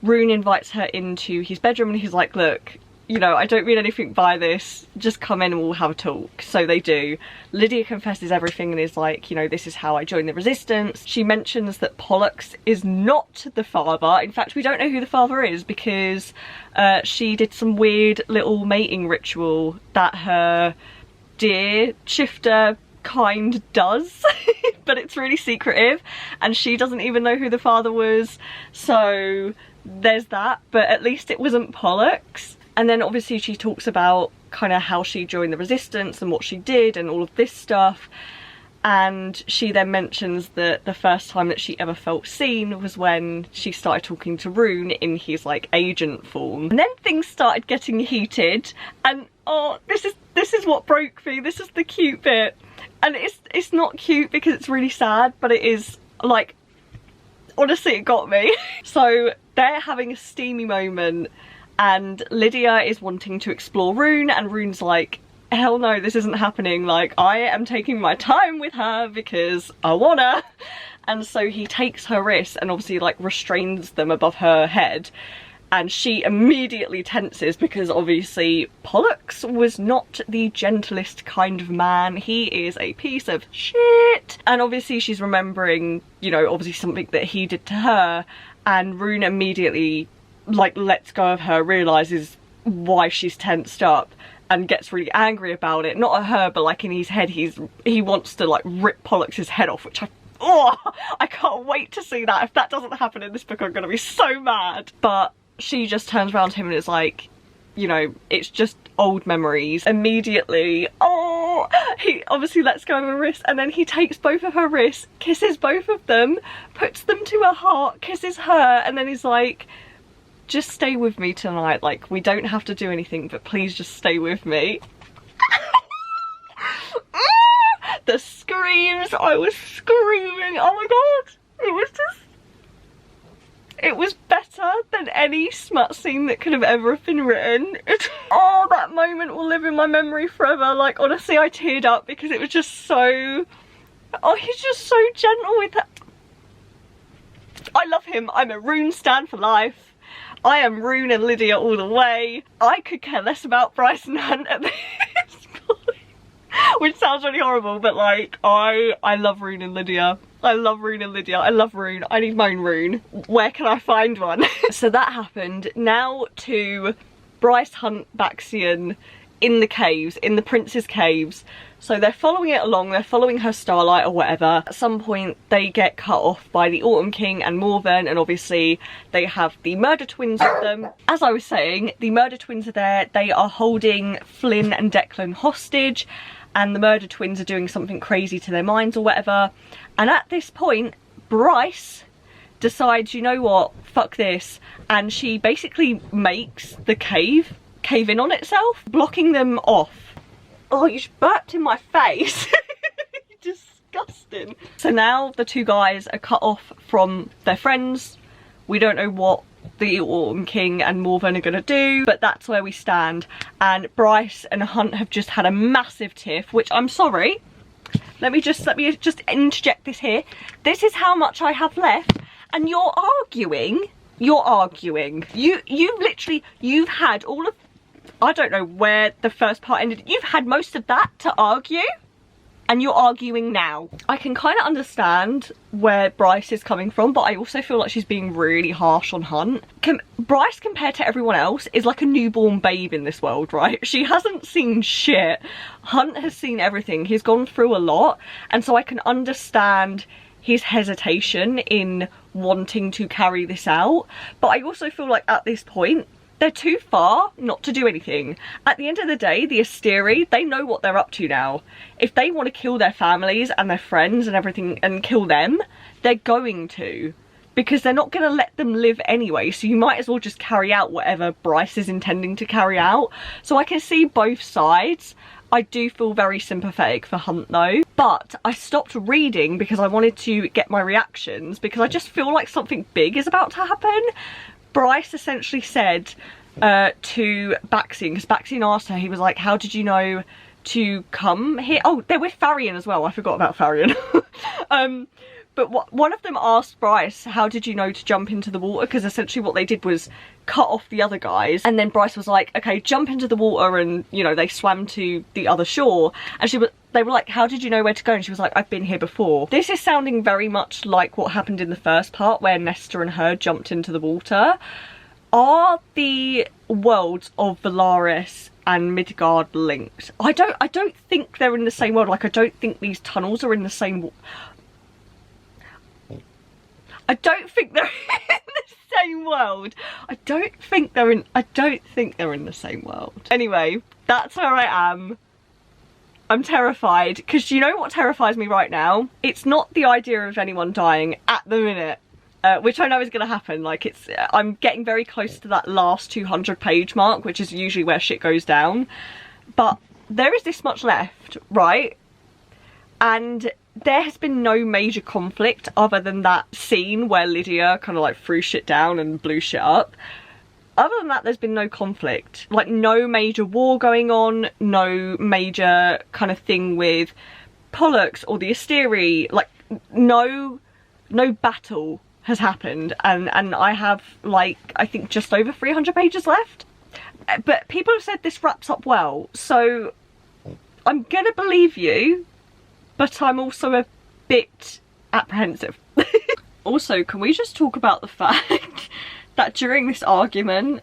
Rune invites her into his bedroom and he's like, look, you know, I don't mean anything by this, just come in and we'll have a talk. So they do. Lydia confesses everything and is like, you know, this is how I joined the resistance. She mentions that Pollux is not the father. In fact, we don't know who the father is because she did some weird little mating ritual that her dear shifter kind does, but it's really secretive and she doesn't even know who the father was. So there's that, but at least it wasn't Pollux. And then obviously she talks about kind of how she joined the resistance and what she did and all of this stuff. And she then mentions that the first time that she ever felt seen was when she started talking to Rune in his like agent form. And then things started getting heated and oh, this is what broke me. This is the cute bit. And it's not cute because it's really sad, but it is like, honestly, it got me. So they're having a steamy moment and Lydia is wanting to explore Rune and Rune's like, hell no, this isn't happening. Like, I am taking my time with her because I wanna. And so he takes her wrists and obviously like restrains them above her head. And she immediately tenses because obviously Pollux was not the gentlest kind of man. He is a piece of shit. And obviously she's remembering, you know, obviously something that he did to her. And Rune immediately like lets go of her, realises why she's tensed up and gets really angry about it. Not at her, but like in his head he wants to like rip Pollux's head off, which I can't wait to see that. If that doesn't happen in this book, I'm gonna be so mad. But she just turns around to him and is like, you know, it's just old memories. Immediately, oh, he obviously lets go of her wrist and then he takes both of her wrists, kisses both of them, puts them to her heart, kisses her, and then he's like, just stay with me tonight. Like, we don't have to do anything, but please just stay with me. The screams, I was screaming, oh my god, it was better than any smut scene that could have ever been written. Oh, that moment will live in my memory forever. Like, honestly, I teared up because it was just so, oh, he's just so gentle with her. I love him. I'm a Rune stan for life. I am Rune and Lydia all the way. I could care less about Bryce and Hunt at this point. Which sounds really horrible, but like, I love Rune and Lydia. I love Rune and Lydia. I love Rune. I need my own Rune. Where can I find one? So that happened. Now to Bryce, Hunt, Baxian in the caves, in the Prince's caves. So they're following it along, they're following her starlight or whatever. At some point they get cut off by the Autumn King and Morven, and obviously they have the murder twins with them. As I was saying, the murder twins are there. They are holding Flynn and Declan hostage, and the murder twins are doing something crazy to their minds or whatever. And at this point, Bryce decides, you know what, fuck this, and she basically makes the cave in on itself, blocking them off. Oh, you just burped in my face. Disgusting. So now the two guys are cut off from their friends. We don't know what the Autumn King and Morven are gonna do, but that's where we stand. And Bryce and Hunt have just had a massive tiff, which I'm sorry. Let me just interject this here. This is how much I have left, and you're arguing. You've had all of, I don't know where the first part ended. You've had most of that to argue, and you're arguing now. I can kind of understand where Bryce is coming from, but I also feel like she's being really harsh on Hunt. Bryce, compared to everyone else, is like a newborn babe in this world, right? She hasn't seen shit. Hunt has seen everything. He's gone through a lot, and so I can understand his hesitation in wanting to carry this out. But I also feel like at this point, they're too far not to do anything. At the end of the day, the Asteri, they know what they're up to now. If they want to kill their families and their friends and everything and kill them, they're going to. Because they're not going to let them live anyway, so you might as well just carry out whatever Bryce is intending to carry out. So I can see both sides. I do feel very sympathetic for Hunt though. But I stopped reading because I wanted to get my reactions, because I just feel like something big is about to happen. Bryce essentially said to Baxian, because Baxian asked her, he was like, how did you know to come here? Oh, they're with Farian as well. I forgot about Farian. But one of them asked Bryce, how did you know to jump into the water? Because essentially what they did was cut off the other guys, and then Bryce was like, okay, jump into the water, and you know, they swam to the other shore, and they were like, how did you know where to go? And she was like, I've been here before. This is sounding very much like what happened in the first part where Nesta and her jumped into the water. Are the worlds of Valaris and Midgard linked? I don't think they're in the same world. Like, I don't think these tunnels are in the same I don't think they're in the same world. I don't think they're in the same world. Anyway, that's where I am. I'm terrified, because you know what terrifies me right now? It's not the idea of anyone dying at the minute, which I know is going to happen. Like, I'm getting very close to that last 200 page mark, which is usually where shit goes down. But there is this much left, right? And there has been no major conflict other than that scene where Lydia kind of like threw shit down and blew shit up. Other than that, there's been no conflict. Like, no major war going on, no major kind of thing with Pollux or the Asteri. Like, no battle has happened, and I have, like, I think just over 300 pages left. But people have said this wraps up well, so I'm gonna believe you, but I'm also a bit apprehensive. Also, can we just talk about the fact that during this argument,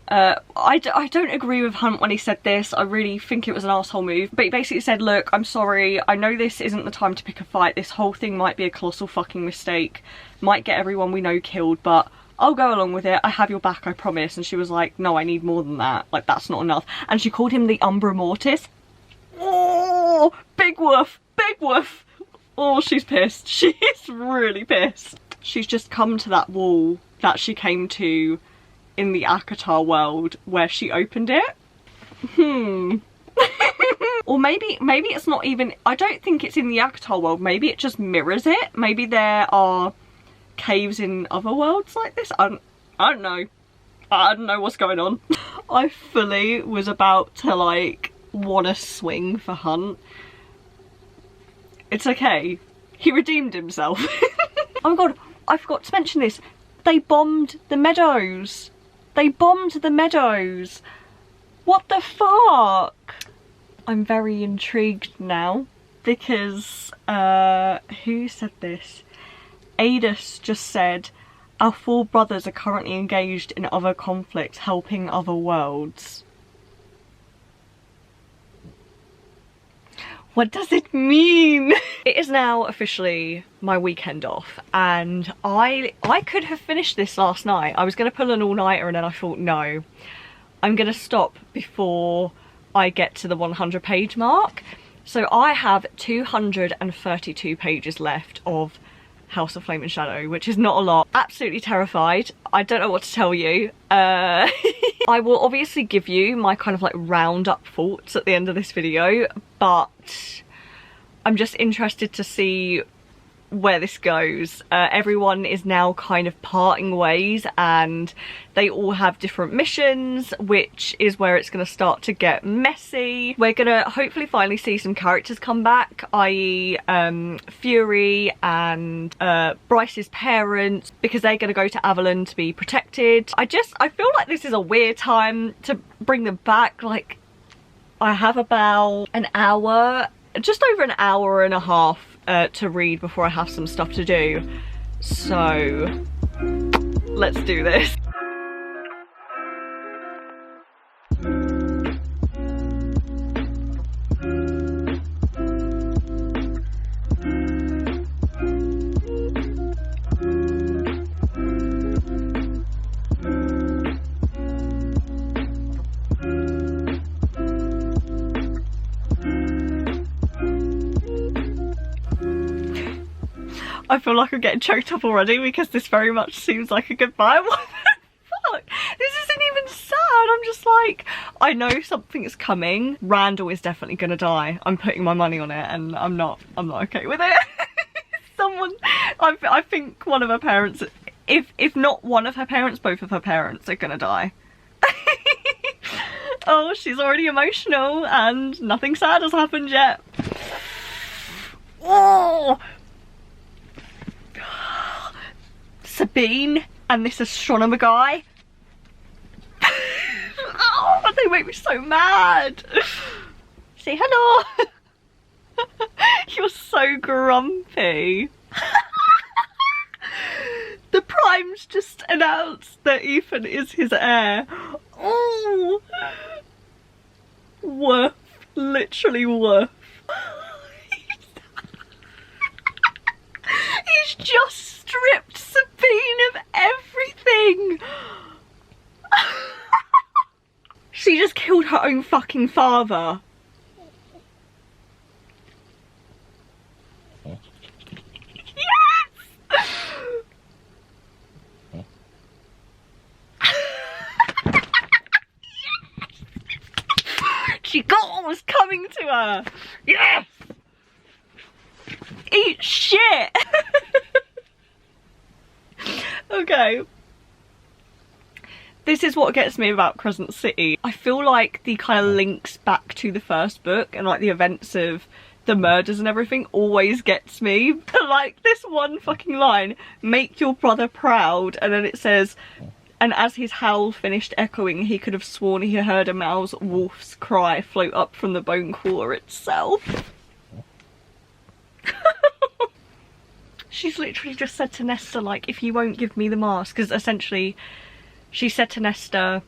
I don't agree with Hunt when he said this. I really think it was an arsehole move. But he basically said, look, I'm sorry. I know this isn't the time to pick a fight. This whole thing might be a colossal fucking mistake. Might get everyone we know killed, but I'll go along with it. I have your back, I promise. And she was like, no, I need more than that. Like, that's not enough. And she called him the Umbra Mortis. Oh, big woof, big woof. Oh, she's pissed. She's really pissed. She's just come to that wall that she came to in the Akatar world where she opened it. Or maybe it's not even, I don't think it's in the Akatar world. Maybe it just mirrors it. Maybe there are caves in other worlds like this. I don't know. I don't know what's going on. I fully was about to, like, want to swing for Hunt. It's okay. He redeemed himself. Oh my god, I forgot to mention this. They bombed the meadows. They bombed the meadows. What the fuck? I'm very intrigued now because, who said this? Adis just said, our 4 brothers are currently engaged in other conflicts, helping other worlds. What does it mean? It is now officially my weekend off, and I could have finished this last night. I was going to pull an all-nighter, and then I thought, no, I'm going to stop before I get to the 100 page mark. So I have 232 pages left of House of Flame and Shadow, which is not a lot. Absolutely terrified. I don't know what to tell you. I will obviously give you my kind of like roundup thoughts at the end of this video, but I'm just interested to see where this goes. Everyone is now kind of parting ways and they all have different missions, which is where it's going to start to get messy. We're going to hopefully finally see some characters come back, i.e. Fury and Bryce's parents, because they're going to go to Avalon to be protected. I feel like this is a weird time to bring them back. Like, I have about an hour, just over an hour and a half to read before I have some stuff to do. So let's do this. I feel like I'm getting choked up already because this very much seems like a goodbye. What the fuck? This isn't even sad. I'm just like, I know something is coming. Randall is definitely gonna die. I'm putting my money on it, and I'm not okay with it. Someone, I think one of her parents, if not one of her parents, both of her parents are gonna die. Oh, she's already emotional and nothing sad has happened yet. Oh! Sabine and this astronomer guy. Oh, they make me so mad. Say hello. You're so grumpy. The Prime's just announced that Ethan is his heir. Oh, worth, literally worth. He's just stripped Sabine of everything. She just killed her own fucking father. Yes! She got what was coming to her. Yes! Eat shit! Okay. This is what gets me about Crescent City. I feel like the kind of links back to the first book and like the events of the murders and everything always gets me. Like this one fucking line, make your brother proud, and then it says, and as his howl finished echoing, he could have sworn he heard a mouse wolf's cry float up from the bone crawler itself. She's literally just said to Nesta, like, if you won't give me the mask, because essentially she said to Nesta,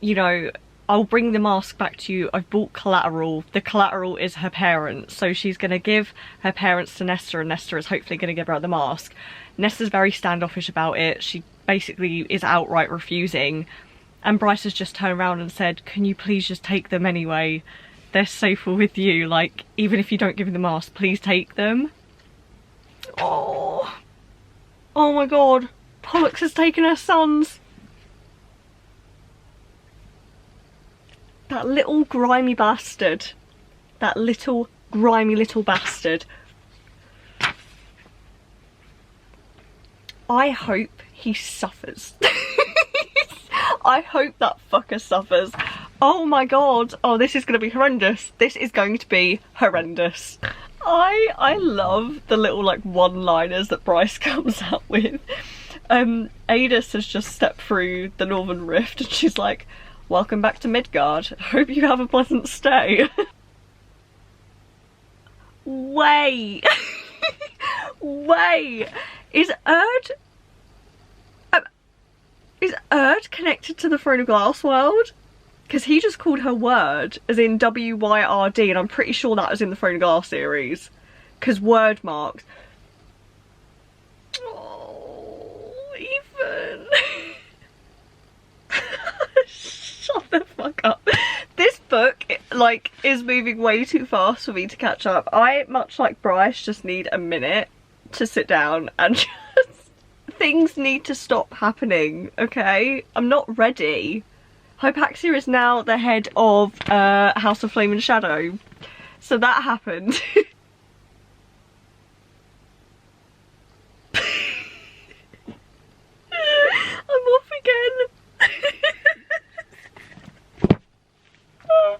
you know, I'll bring the mask back to you, I've bought collateral, the collateral is her parents, so she's going to give her parents to Nesta and Nesta is hopefully going to give her the mask. Nesta's very standoffish about it, she basically is outright refusing, and Bryce has just turned around and said, can you please just take them anyway, they're safer with you, like, even if you don't give me the mask, please take them. Oh, oh my god, Pollux has taken her sons. That little grimy bastard. That little grimy little bastard. I hope he suffers. I hope that fucker suffers. Oh my god. Oh, this is going to be horrendous. This is going to be horrendous. I love the little like one-liners that Bryce comes up with. Adis has just stepped through the Northern Rift and she's like, welcome back to Midgard. Hope you have a pleasant stay. Wait. Wait. Is Erd connected to the Throne of Glass world? Because he just called her Word, as in W-Y-R-D, and I'm pretty sure that was in the Throne of Glass series. Because word marks. Oh, Ethan. Shut the fuck up. This book, like, is moving way too fast for me to catch up. I, much like Bryce, just need a minute to sit down and just... Things need to stop happening, okay? I'm not ready. Hypaxia is now the head of House of Flame and Shadow. So that happened. I'm off again.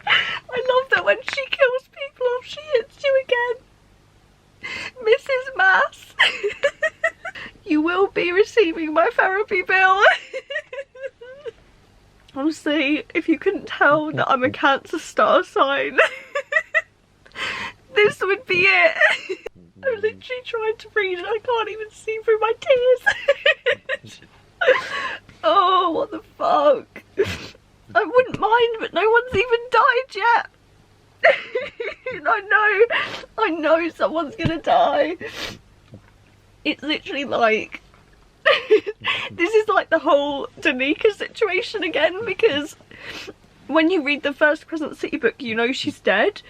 I love that when she kills people off, she hits you again. Mrs. Mass. You will be receiving my therapy bill. Honestly, if you couldn't tell that I'm a Cancer star sign, this would be it. I'm literally trying to read and I can't even see through my tears. Oh, what the fuck. I wouldn't mind, but no one's even died yet. I know someone's gonna die. It's literally like, this is like the whole Danica situation again, because when you read the first Crescent City book, you know she's dead.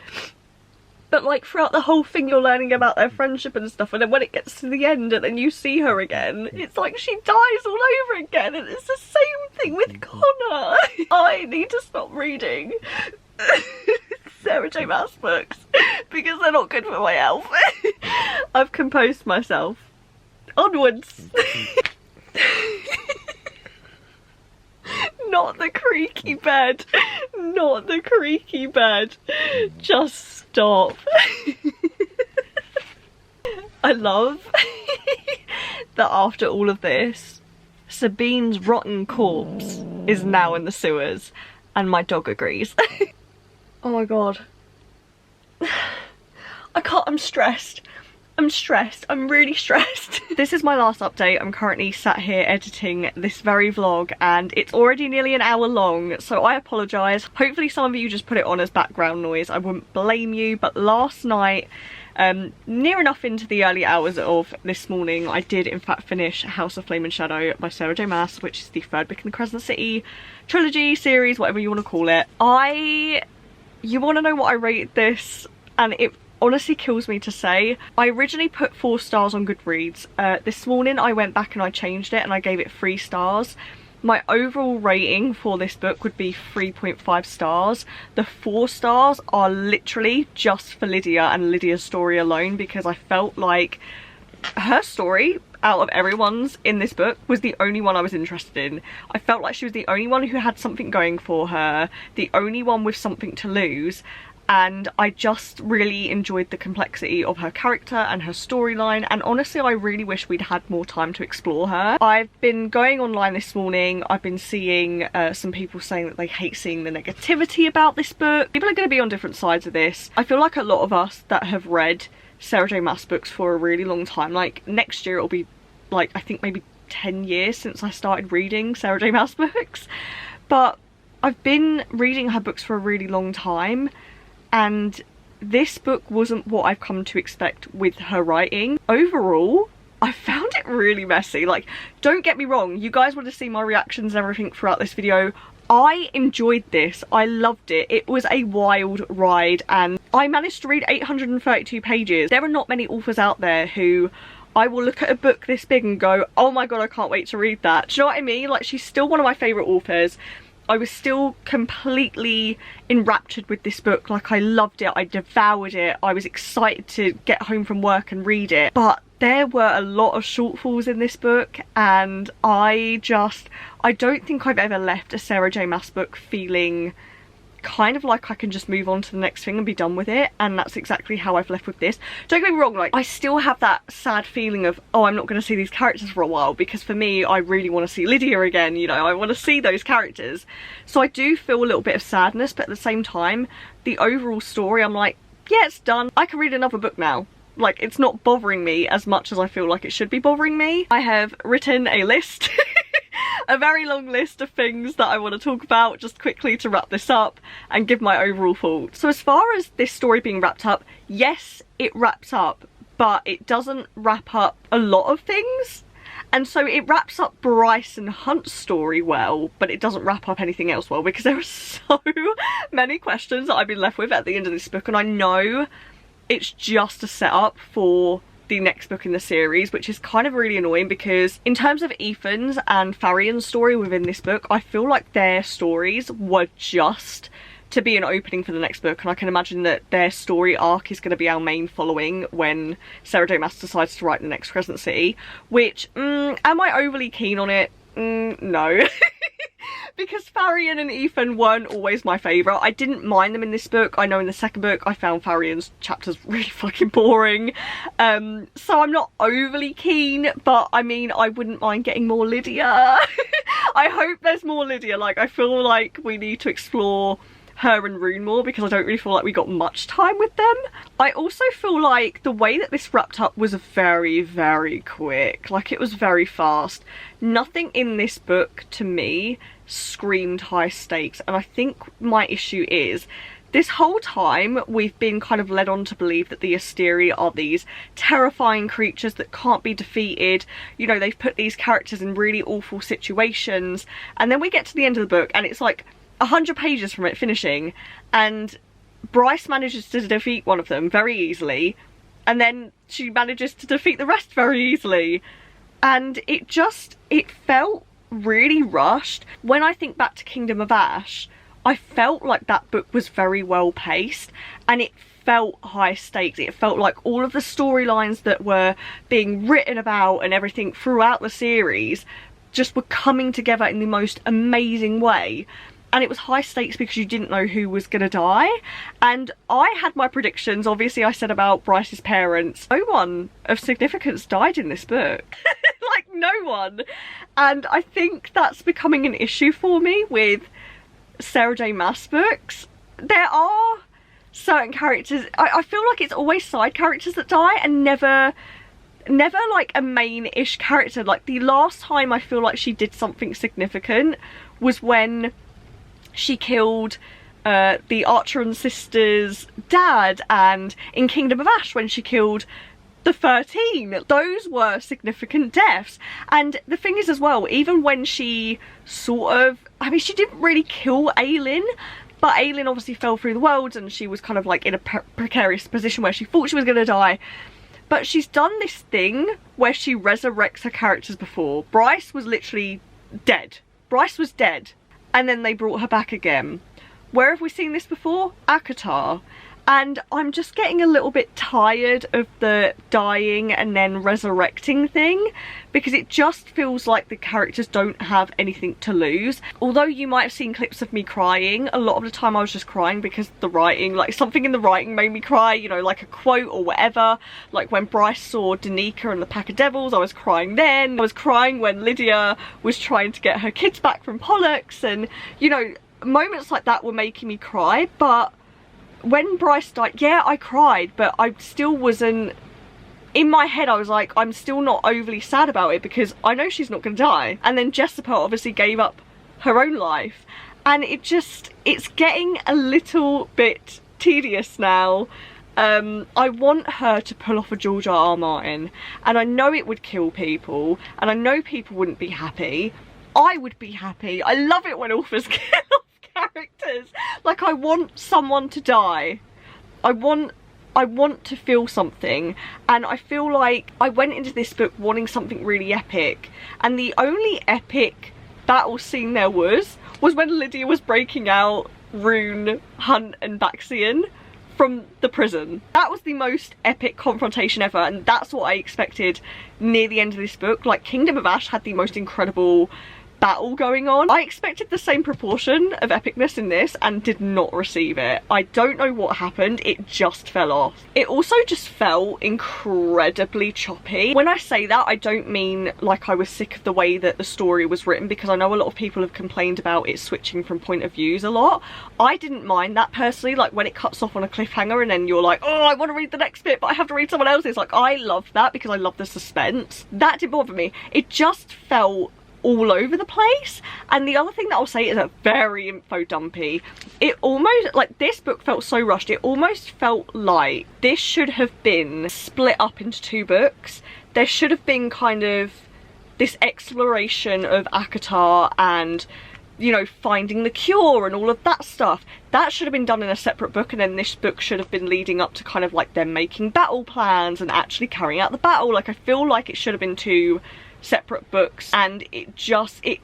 But like throughout the whole thing you're learning about their friendship and stuff, and then when it gets to the end and then you see her again, it's like she dies all over again, and it's the same thing with Connor. I need to stop reading Sarah J Maas books because they're not good for my health. I've composed myself. Onwards. Not the creaky bed. Not the creaky bed. Just stop. I love that after all of this, Sabine's rotten corpse is now in the sewers, and my dog agrees. Oh my god. I can't, I'm stressed. I'm really stressed. This is my last update. I'm currently sat here editing this very vlog and it's already nearly an hour long, so I apologise. Hopefully some of you just put it on as background noise. I wouldn't blame you, but last night, near enough into the early hours of this morning, I did in fact finish House of Flame and Shadow by Sarah J Maas, which is the third book in the Crescent City trilogy, series, whatever you want to call it. You want to know what I rated this? And it honestly kills me to say. I originally put 4 stars on Goodreads. This morning I went back and I changed it and I gave it 3 stars. My overall rating for this book would be 3.5 stars. The 4 stars are literally just for Lydia and Lydia's story alone, because I felt like her story out of everyone's in this book was the only one I was interested in. I felt like she was the only one who had something going for her, the only one with something to lose. And I just really enjoyed the complexity of her character and her storyline, and honestly I really wish we'd had more time to explore her. I've been going online this morning, I've been seeing some people saying that they hate seeing the negativity about this book. People are going to be on different sides of this. I feel like a lot of us that have read Sarah J Maas books for a really long time, like next year it'll be like I think maybe 10 years since I started reading Sarah J Maas books, but I've been reading her books for a really long time. And this book wasn't what I've come to expect with her writing. Overall, I found it really messy. Like, don't get me wrong, you guys want to see my reactions and everything throughout this video. I enjoyed this, I loved it. It was a wild ride and I managed to read 832 pages. There are not many authors out there who I will look at a book this big and go, oh my god, I can't wait to read that. Do you know what I mean? Like, she's still one of my favourite authors. I was still completely enraptured with this book. Like, I loved it, I devoured it, I was excited to get home from work and read it. But there were a lot of shortfalls in this book, and I don't think I've ever left a Sarah J Maas book feeling kind of like I can just move on to the next thing and be done with it, and that's exactly how I've left with this. Don't get me wrong, like, I still have that sad feeling of, oh, I'm not going to see these characters for a while, because for me, I really want to see Lydia again, you know, I want to see those characters. So I do feel a little bit of sadness, but at the same time, the overall story, I'm like, yeah, it's done. I can read another book now. Like, it's not bothering me as much as I feel like it should be bothering me. I have written a list a very long list of things that I want to talk about just quickly to wrap this up and give my overall thoughts. So as far as this story being wrapped up, yes, it wraps up, but it doesn't wrap up a lot of things. And so it wraps up Bryce and Hunt's story well, but it doesn't wrap up anything else well, because there are so many questions that I've been left with at the end of this book, and I know it's just a setup for the next book in the series, which is kind of really annoying, because in terms of Ethan's and Farian's story within this book, I feel like their stories were just to be an opening for the next book, and I can imagine that their story arc is going to be our main following when Sarah J Maas decides to write the next Crescent City, which, am I overly keen on it? No. Because Farian and Ethan weren't always my favourite. I didn't mind them in this book. I know in the second book I found Farian's chapters really fucking boring. So I'm not overly keen, but I mean, I wouldn't mind getting more Lydia. I hope there's more Lydia. Like, I feel like we need to explore her and Rune more, because I don't really feel like we got much time with them. I also feel like the way that this wrapped up was very, very quick. Like, it was very fast. Nothing in this book, to me, screamed high stakes, and I think my issue is this whole time we've been kind of led on to believe that the Asteri are these terrifying creatures that can't be defeated. You know, they've put these characters in really awful situations, and then we get to the end of the book and it's like 100 pages from it finishing, and Bryce manages to defeat one of them very easily, and then she manages to defeat the rest very easily, and it felt really rushed. When I think back to Kingdom of Ash, I felt like that book was very well paced, and it felt high stakes. It felt like all of the storylines that were being written about and everything throughout the series just were coming together in the most amazing way. And it was high stakes because you didn't know who was gonna die. And I had my predictions. Obviously I said about Bryce's parents. No one of significance died in this book. no one. And I think that's becoming an issue for me with Sarah J Maas books. There are certain characters, I feel like it's always side characters that die and never like a main-ish character. Like the last time I feel like she did something significant was when she killed the Archer and sisters' dad, and in Kingdom of Ash when she killed the 13. Those were significant deaths. And the thing is as well, even when she sort of, I mean, she didn't really kill Aelin, but Aelin obviously fell through the worlds and she was kind of like in a precarious position where she thought she was going to die. But she's done this thing where she resurrects her characters before. Bryce was literally dead. Bryce was dead. And then they brought her back again. Where have we seen this before? ACOTAR. And I'm just getting a little bit tired of the dying and then resurrecting thing, because it just feels like the characters don't have anything to lose. Although you might have seen clips of me crying, a lot of the time I was just crying because the writing, like something in the writing made me cry, you know, like a quote or whatever. Like when Bryce saw Danica and the Pack of Devils, I was crying then. I was crying when Lydia was trying to get her kids back from Pollux, and you know, moments like that were making me cry. But when Bryce died, yeah, I cried, but I still wasn't, in my head I was like, I'm still not overly sad about it because I know she's not gonna die. And then Jessica obviously gave up her own life, and it's getting a little bit tedious now. I want her to pull off a George R.R. Martin, and I know it would kill people, and I know people wouldn't be happy. I would be happy. I love it when authors kill characters. Like, I want someone to die. I want to feel something, and I feel like I went into this book wanting something really epic, and the only epic battle scene there was when Lydia was breaking out Rune, Hunt and Baxian from the prison. That was the most epic confrontation ever, and that's what I expected near the end of this book. Like, Kingdom of Ash had the most incredible battle going on. I expected the same proportion of epicness in this and did not receive it. I don't know what happened, it just fell off. It also just felt incredibly choppy. When I say that, I don't mean like I was sick of the way that the story was written, because I know a lot of people have complained about it switching from point of views a lot. I didn't mind that personally, like when it cuts off on a cliffhanger and then you're like, oh, I want to read the next bit but I have to read someone else's. Like, I love that because I love the suspense. That didn't bother me. It just felt all over the place. And the other thing that I'll say is a very info dumpy. It almost, like, this book felt so rushed. It almost felt like this should have been split up into 2 books. There should have been kind of this exploration of ACOTAR and, you know, finding the cure and all of that stuff. That should have been done in a separate book, and then this book should have been leading up to kind of like them making battle plans and actually carrying out the battle. Like, I feel like it should have been 2 separate books, and it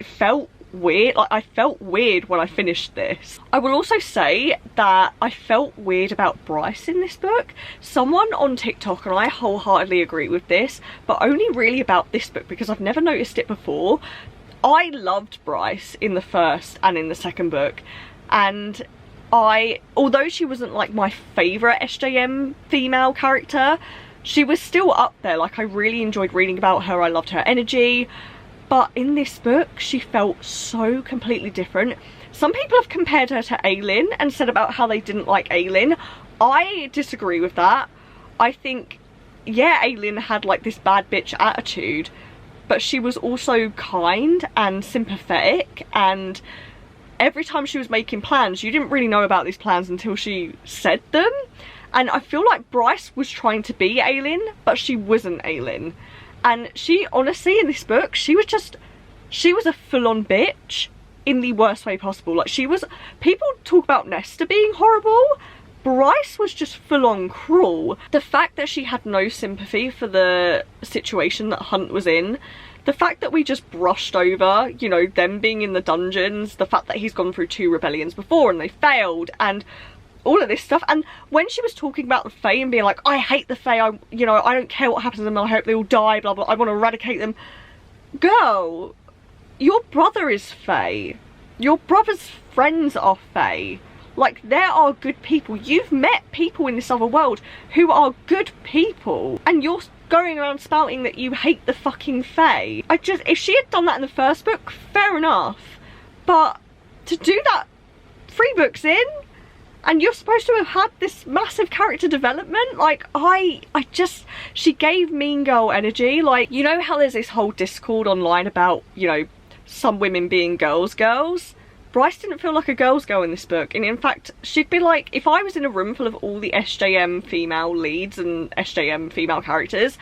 felt weird. Like, I felt weird when I finished this. I will also say that I felt weird about Bryce in this book. Someone on TikTok, and I wholeheartedly agree with this, but only really about this book because I've never noticed it before. I loved Bryce in the first and in the second book, and although she wasn't like my favourite SJM female character, she was still up there. Like, I really enjoyed reading about her. I loved her energy. But in this book, she felt so completely different. Some people have compared her to Aelin and said about how they didn't like Aelin. I disagree with that. I think, yeah, Aelin had like this bad bitch attitude, but she was also kind and sympathetic, and every time she was making plans, you didn't really know about these plans until she said them. And I feel like Bryce was trying to be Aelin, but she wasn't Aelin. And she, honestly, in this book, she was a full-on bitch in the worst way possible. Like, people talk about Nesta being horrible. Bryce was just full-on cruel. The fact that she had no sympathy for the situation that Hunt was in, the fact that we just brushed over, you know, them being in the dungeons, the fact that he's gone through 2 rebellions before and they failed, and all of this stuff. And when she was talking about the Fae and being like, I hate the Fae, you know, I don't care what happens to them, I hope they all die, blah blah, I want to eradicate them. Girl, your brother is Fae. Your brother's friends are Fae. Like, there are good people. You've met people in this other world who are good people, and you're going around spouting that you hate the fucking Fae. If she had done that in the first book, fair enough. But to do that 3 books in, and you're supposed to have had this massive character development, like, she gave Mean Girl energy. Like, you know how there's this whole discord online about, you know, some women being girls? Bryce didn't feel like a girl's girl in this book, and in fact, she'd be like, if I was in a room full of all the SJM female leads and SJM female characters,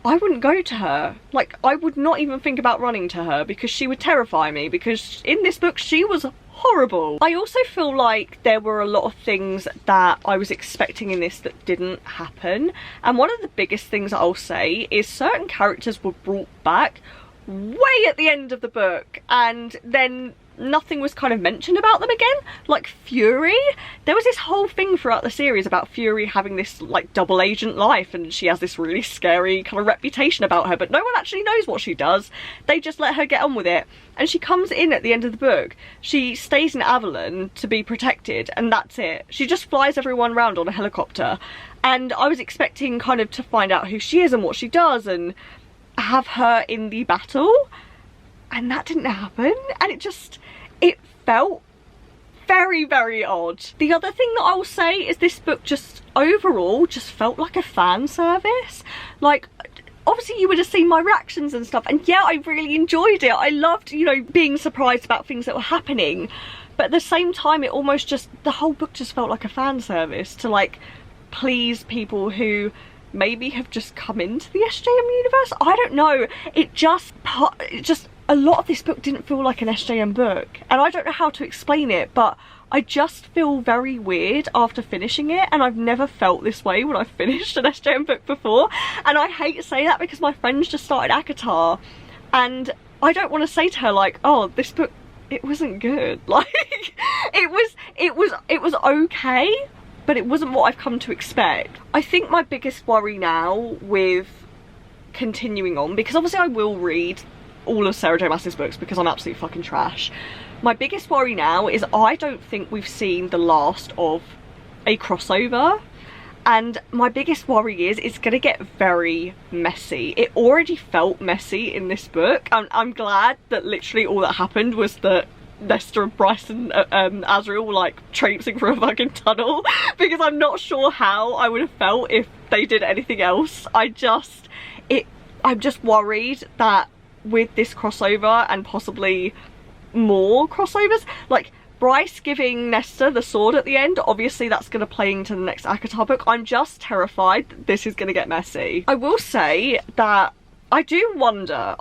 I wouldn't go to her. Like, I would not even think about running to her, because she would terrify me, because in this book, she was horrible. I also feel like there were a lot of things that I was expecting in this that didn't happen, and one of the biggest things I'll say is certain characters were brought back way at the end of the book, and then nothing was kind of mentioned about them again. Like Fury, there was this whole thing throughout the series about Fury having this like double agent life, and she has this really scary kind of reputation about her, but no one actually knows what she does. They just let her get on with it, and she comes in at the end of the book, she stays in Avalon to be protected, and that's it. She just flies everyone around on a helicopter, and I was expecting kind of to find out who she is and what she does and have her in the battle, and that didn't happen, and it felt very, very odd. The other thing that I will say is this book just overall just felt like a fan service. Like, obviously you would have seen my reactions and stuff, and yeah, I really enjoyed it. I loved, you know, being surprised about things that were happening, but at the same time, it almost just, the whole book just felt like a fan service to like please people who maybe have just come into the SJM universe. I don't know, it just a lot of this book didn't feel like an SJM book, and I don't know how to explain it, but I just feel very weird after finishing it, and I've never felt this way when I've finished an SJM book before. And I hate to say that because my friends just started ACOTAR, and I don't want to say to her like, oh, this book, it wasn't good. Like, it was okay, but it wasn't what I've come to expect. I think my biggest worry now with continuing on, because obviously I will read all of Sarah J Maas's books because I'm absolutely fucking trash. My biggest worry now is I don't think we've seen the last of a crossover, and my biggest worry is it's gonna get very messy. It already felt messy in this book. I'm glad that literally all that happened was that Nesta and Bryce and Azriel were like traipsing through a fucking tunnel, because I'm not sure how I would have felt if they did anything else. I'm just worried that with this crossover and possibly more crossovers, like Bryce giving Nesta the sword at the end, obviously that's going to play into the next ACOTAR book. I'm just terrified that this is going to get messy. I will say that I do wonder,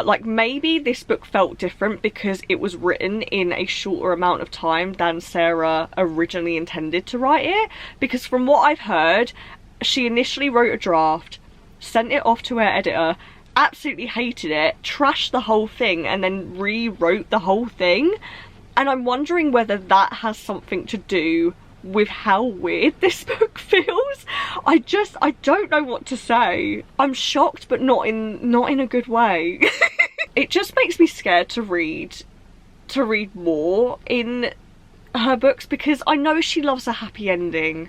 like maybe this book felt different because it was written in a shorter amount of time than Sarah originally intended to write it, because from what I've heard, she initially wrote a draft, sent it off to her editor, absolutely hated it, trashed the whole thing, and then rewrote the whole thing. And I'm wondering whether that has something to do with how weird this book feels. I don't know what to say. I'm shocked, but not in a good way. It just makes me scared to read more in her books, because I know she loves a happy ending.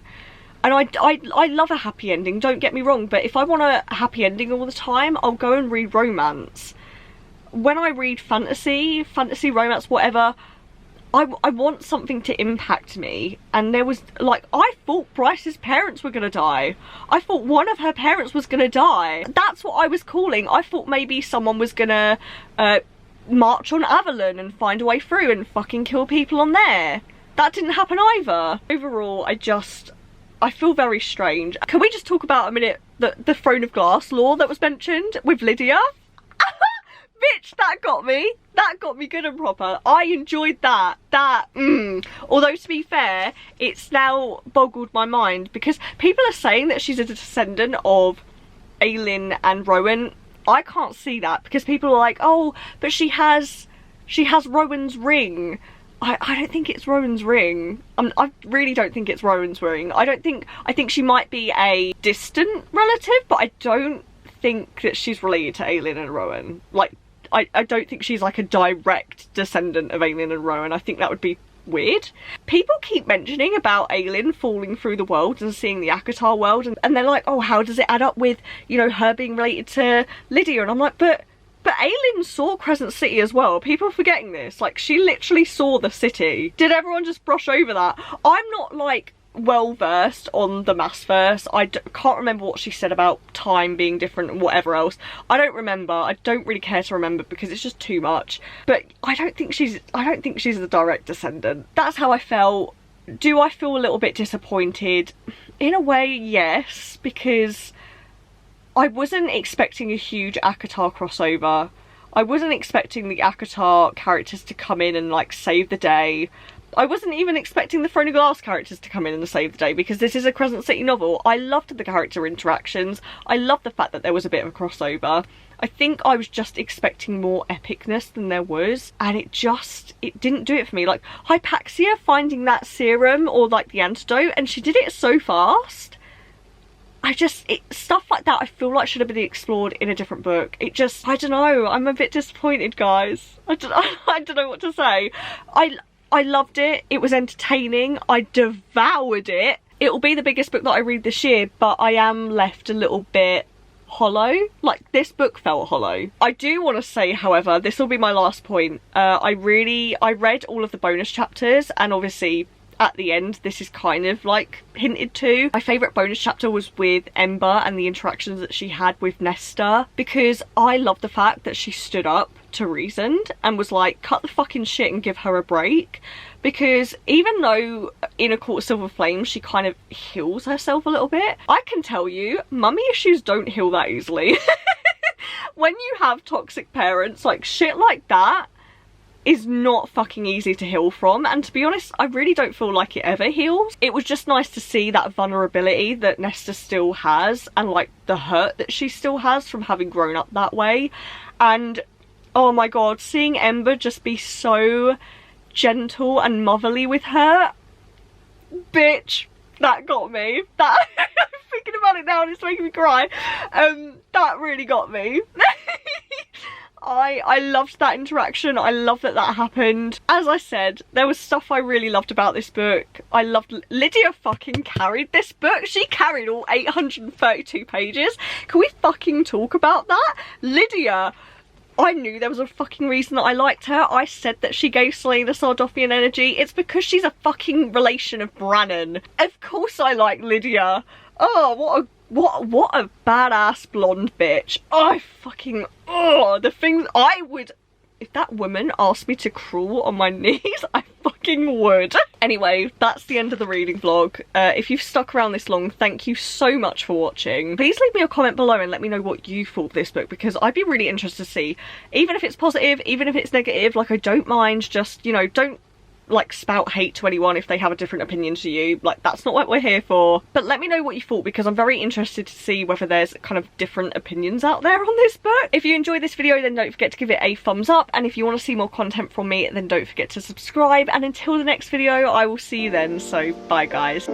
And I love a happy ending, don't get me wrong, but if I want a happy ending all the time, I'll go and read romance. When I read fantasy, romance, whatever, I want something to impact me. And there was, like, I thought Bryce's parents were gonna die. I thought one of her parents was gonna die. That's what I was calling. I thought maybe someone was gonna march on Avalon and find a way through and fucking kill people on there. That didn't happen either. Overall, I feel very strange. Can we just talk about a minute the Throne of Glass lore that was mentioned with Lydia? Bitch, that got me. That got me good and proper. I enjoyed that. Although, to be fair, it's now boggled my mind, because people are saying that she's a descendant of Aelin and Rowan. I can't see that, because people are like, oh, but she has Rowan's ring. I don't think it's Rowan's ring. I really don't think it's Rowan's ring. I think she might be a distant relative, but I don't think that she's related to Aelin and Rowan. Like, I don't think she's like a direct descendant of Aelin and Rowan. I think that would be weird. People keep mentioning about Aelin falling through the world and seeing the Akatar world, and they're like, oh, how does it add up with, you know, her being related to Lydia? And I'm like, but Aelin saw Crescent City as well. People are forgetting this. Like, she literally saw the city. Did everyone just brush over that? I'm not, like, well versed on the Massverse. I can't remember what she said about time being different and whatever else. I don't remember. I don't really care to remember because it's just too much. But I don't think she's the direct descendant. That's how I felt. Do I feel a little bit disappointed? In a way, yes, because I wasn't expecting a huge Akatar crossover. I wasn't expecting the Akatar characters to come in and like save the day. I wasn't even expecting the Throne of Glass characters to come in and save the day because this is a Crescent City novel. I loved the character interactions. I loved the fact that there was a bit of a crossover. I think I was just expecting more epicness than there was, and it didn't do it for me. Like, Hypaxia finding that serum or like the antidote, and she did it so fast. Stuff like that I feel like should have been explored in a different book. I don't know, I'm a bit disappointed, guys. I don't know what to say. I loved it. It was entertaining. I devoured it. It will be the biggest book that I read this year, but I am left a little bit hollow. Like, this book felt hollow. I do want to say, however, this will be my last point. I read all of the bonus chapters, and obviously at the end this is kind of like hinted to. My favourite bonus chapter was with Ember and the interactions that she had with Nesta, because I love the fact that she stood up to reason and was like, cut the fucking shit and give her a break. Because even though in A Court of Silver Flame she kind of heals herself a little bit, I can tell you, mummy issues don't heal that easily. When you have toxic parents, like, shit like that is not fucking easy to heal from, and to be honest, I really don't feel like it ever heals. It was just nice to see that vulnerability that Nesta still has, and like the hurt that she still has from having grown up that way. And oh my god, seeing Ember just be so gentle and motherly with her, bitch, that got me. That I'm thinking about it now and it's making me cry. That really got me. I loved that interaction. I love that that happened. As I said, there was stuff I really loved about this book. I loved Lydia fucking carried this book. She carried all 832 pages. Can we fucking talk about that? Lydia, I knew there was a fucking reason that I liked her. I said that she gave Selena Sardothian energy. It's because she's a fucking relation of Brannon. Of course I like Lydia. Oh, what a badass blonde bitch. The things I would, if that woman asked me to crawl on my knees, I fucking would. Anyway, that's the end of the reading vlog. If you've stuck around this long, thank you so much for watching. Please leave me a comment below and let me know what you thought of this book, because I'd be really interested to see, even if it's positive, even if it's negative, like, I don't mind. Just, you know, don't like spout hate to anyone if they have a different opinion to you. Like, that's not what we're here for. But let me know what you thought, because I'm very interested to see whether there's kind of different opinions out there on this book. If you enjoyed this video, then don't forget to give it a thumbs up, and if you want to see more content from me, then don't forget to subscribe. And until the next video, I will see you then. So bye guys.